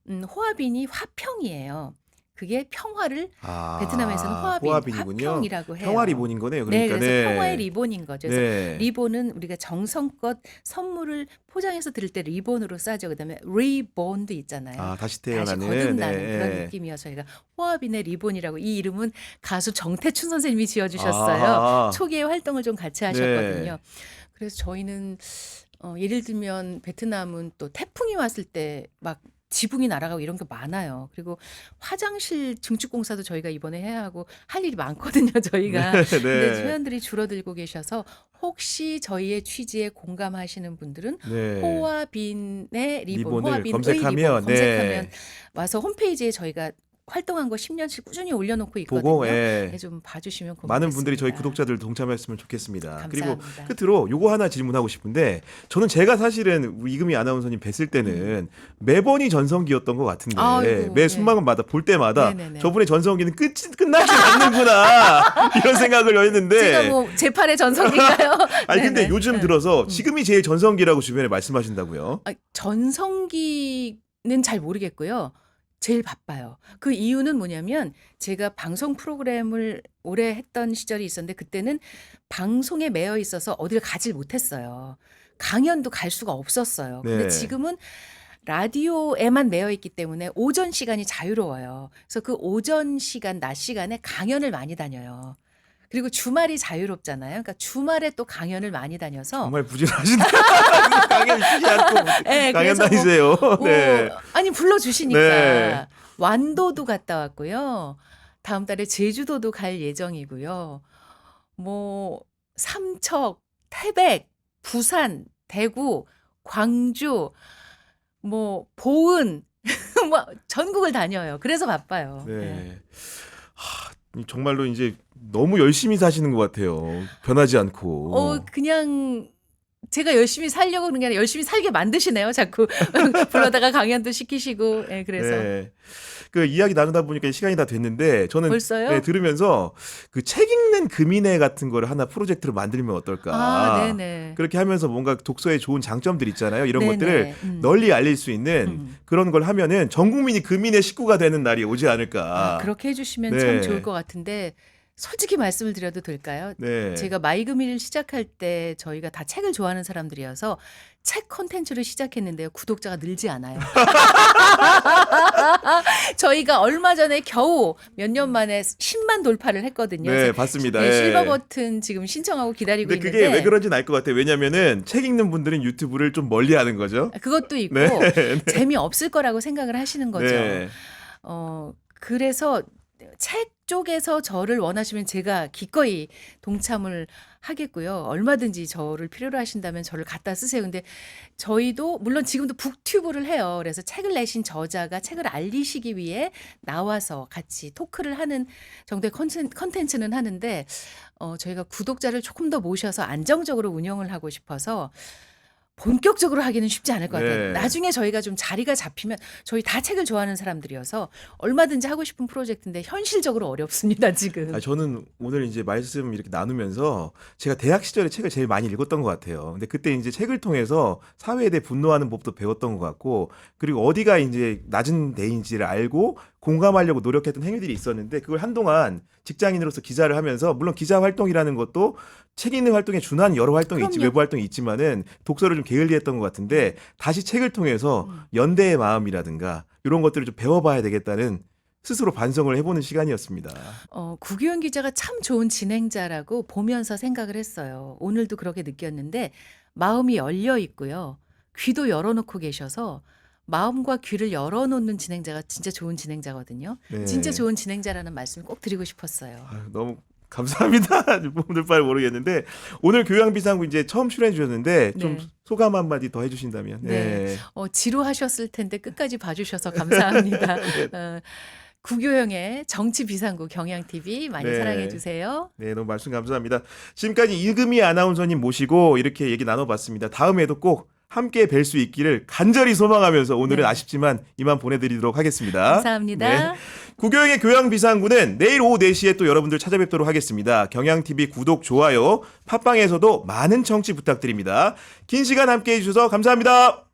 호아빈이 화평이에요. 그게 평화를 아, 베트남에서는 호아빈이군요. 화평이라고 해요. 평화 리본인 거네요. 네, 그러니까 그래서 평화의 리본인 거죠. 그래서 네. 리본은 우리가 정성껏 선물을 포장해서 드릴 때 리본으로 싸죠. 그다음에 리본도 있잖아요. 아, 다시 다시 태어나는 거듭나는 네. 그런 느낌이어서 저희가 호아빈의 리본이라고 이 이름은 가수 정태춘 선생님이 지어주셨어요. 아. 초기에 활동을 좀 같이 네. 하셨거든요. 그래서 저희는 예를 들면 베트남은 또 태풍이 왔을 때 막 지붕이 날아가고 이런 게 많아요. 그리고 화장실 증축 공사도 저희가 이번에 해야 하고 할 일이 많거든요, 저희가. 네, 근데 네. 회원들이 줄어들고 계셔서 혹시 저희의 취지에 공감하시는 분들은 네. 호아빈의 리본, 리본을 호아빈의 검색하면, 리본 검색하면 네. 와서 홈페이지에 저희가 활동한 거 10년씩 꾸준히 올려놓고 있거든요. 보고 예. 네, 좀 봐주시면 고맙겠습니다. 많은 분들이 저희 구독자들 동참했으면 좋겠습니다. 그리고 감사합니다. 끝으로 요거 하나 질문하고 싶은데 저는 제가 사실은 우리 이금희 아나운서님 뵀을 때는 매번이 전성기였던 것 같은데 아이고, 매 네. 순간마다 볼 때마다 네네네. 저분의 전성기는 끝나지 않는구나 이런 생각을 했는데 제가 뭐 제8의 전성기인가요? 아니 근데 네네. 요즘 네. 들어서 지금이 제일 전성기라고 주변에 말씀하신다고요? 전성기는 잘 모르겠고요. 제일 바빠요. 그 이유는 뭐냐면 제가 방송 프로그램을 오래 했던 시절이 있었는데 그때는 방송에 매여 있어서 어디를 가질 못했어요. 강연도 갈 수가 없었어요. 근데 네. 지금은 라디오에만 매여 있기 때문에 오전 시간이 자유로워요. 그래서 그 오전 시간, 낮 시간에 강연을 많이 다녀요. 그리고 주말이 자유롭잖아요. 그러니까 주말에 또 강연을 많이 다녀서 정말 부지런하신데 강연 쉬지 않고 네, 강연 그래서 다니세요. 네. 아니 불러주시니까 네. 완도도 갔다 왔고요. 다음 달에 제주도도 갈 예정이고요. 뭐 삼척, 태백, 부산, 대구, 광주, 뭐 보은 뭐 전국을 다녀요. 그래서 바빠요. 네. 네. 정말로 이제 너무 열심히 사시는 것 같아요. 변하지 않고. 그냥 제가 열심히 살려고 그런 게 아니라 열심히 살게 만드시네요. 자꾸 불러다가 강연도 시키시고. 네, 그래서 네. 그 이야기 나누다 보니까 시간이 다 됐는데 저는 벌써요? 네, 들으면서 그 책 읽는 금인회 같은 거를 하나 프로젝트로 만들면 어떨까. 네네. 그렇게 하면서 뭔가 독서에 좋은 장점들 있잖아요. 이런 네네. 것들을 널리 알릴 수 있는 그런 걸 하면은 전 국민이 금인의 식구가 되는 날이 오지 않을까. 그렇게 해주시면 네. 참 좋을 것 같은데 솔직히 말씀을 드려도 될까요? 네. 제가 마이금이를 시작할 때 저희가 다 책을 좋아하는 사람들이어서 책 콘텐츠를 시작했는데요. 구독자가 늘지 않아요. 저희가 얼마 전에 겨우 몇 년 만에 10만 돌파를 했거든요. 네, 그래서 봤습니다. 네, 예. 실버 버튼 지금 신청하고 기다리고 근데 있는데 그게 왜 그런지는 알 것 같아요. 왜냐면은 책 읽는 분들은 유튜브를 좀 멀리 하는 거죠. 그것도 있고 네. 재미없을 거라고 생각을 하시는 거죠. 네. 그래서 책 쪽에서 저를 원하시면 제가 기꺼이 동참을 하겠고요. 얼마든지 저를 필요로 하신다면 저를 갖다 쓰세요. 근데 저희도 물론 지금도 북튜브를 해요. 그래서 책을 내신 저자가 책을 알리시기 위해 나와서 같이 토크를 하는 정도의 컨텐츠는 하는데 저희가 구독자를 조금 더 모셔서 안정적으로 운영을 하고 싶어서 본격적으로 하기는 쉽지 않을 것 같아요. 네. 나중에 저희가 좀 자리가 잡히면 저희 다 책을 좋아하는 사람들이어서 얼마든지 하고 싶은 프로젝트인데 현실적으로 어렵습니다, 지금. 저는 오늘 이제 말씀 이렇게 나누면서 제가 대학 시절에 책을 제일 많이 읽었던 것 같아요. 근데 그때 이제 책을 통해서 사회에 대해 분노하는 법도 배웠던 것 같고, 그리고 어디가 이제 낮은 데인지를 알고 공감하려고 노력했던 행위들이 있었는데, 그걸 한동안 직장인으로서 기자를 하면서, 물론 기자 활동이라는 것도 책 읽는 활동에 준한 여러 활동이 있지, 그럼요. 외부 활동이 있지만은 독서를 좀 게을리했던 것 같은데, 다시 책을 통해서 연대의 마음이라든가 이런 것들을 좀 배워봐야 되겠다는 스스로 반성을 해보는 시간이었습니다. 구기현 기자가 참 좋은 진행자라고 보면서 생각을 했어요. 오늘도 그렇게 느꼈는데 마음이 열려 있고요. 귀도 열어놓고 계셔서 마음과 귀를 열어놓는 진행자가 진짜 좋은 진행자거든요. 네. 진짜 좋은 진행자라는 말씀을 꼭 드리고 싶었어요. 너무 감사합니다. 분들 빨리 모르겠는데 오늘 교양비상구 이제 처음 출연해 주셨는데 좀 네. 소감 한마디 더 해주신다면. 네. 지루하셨을 텐데 끝까지 봐주셔서 감사합니다. 구교영의 정치비상구 경향TV 많이 네. 사랑해 주세요. 네, 너무 말씀 감사합니다. 지금까지 이금희 아나운서님 모시고 이렇게 얘기 나눠봤습니다. 다음에도 꼭 함께 뵐 수 있기를 간절히 소망하면서 오늘은 네. 아쉽지만 이만 보내드리도록 하겠습니다. 감사합니다. 네. 구교영의 교양비상구는 내일 오후 4시에 또 여러분들 찾아뵙도록 하겠습니다. 경향TV 구독, 좋아요, 팟빵에서도 많은 청취 부탁드립니다. 긴 시간 함께 해주셔서 감사합니다.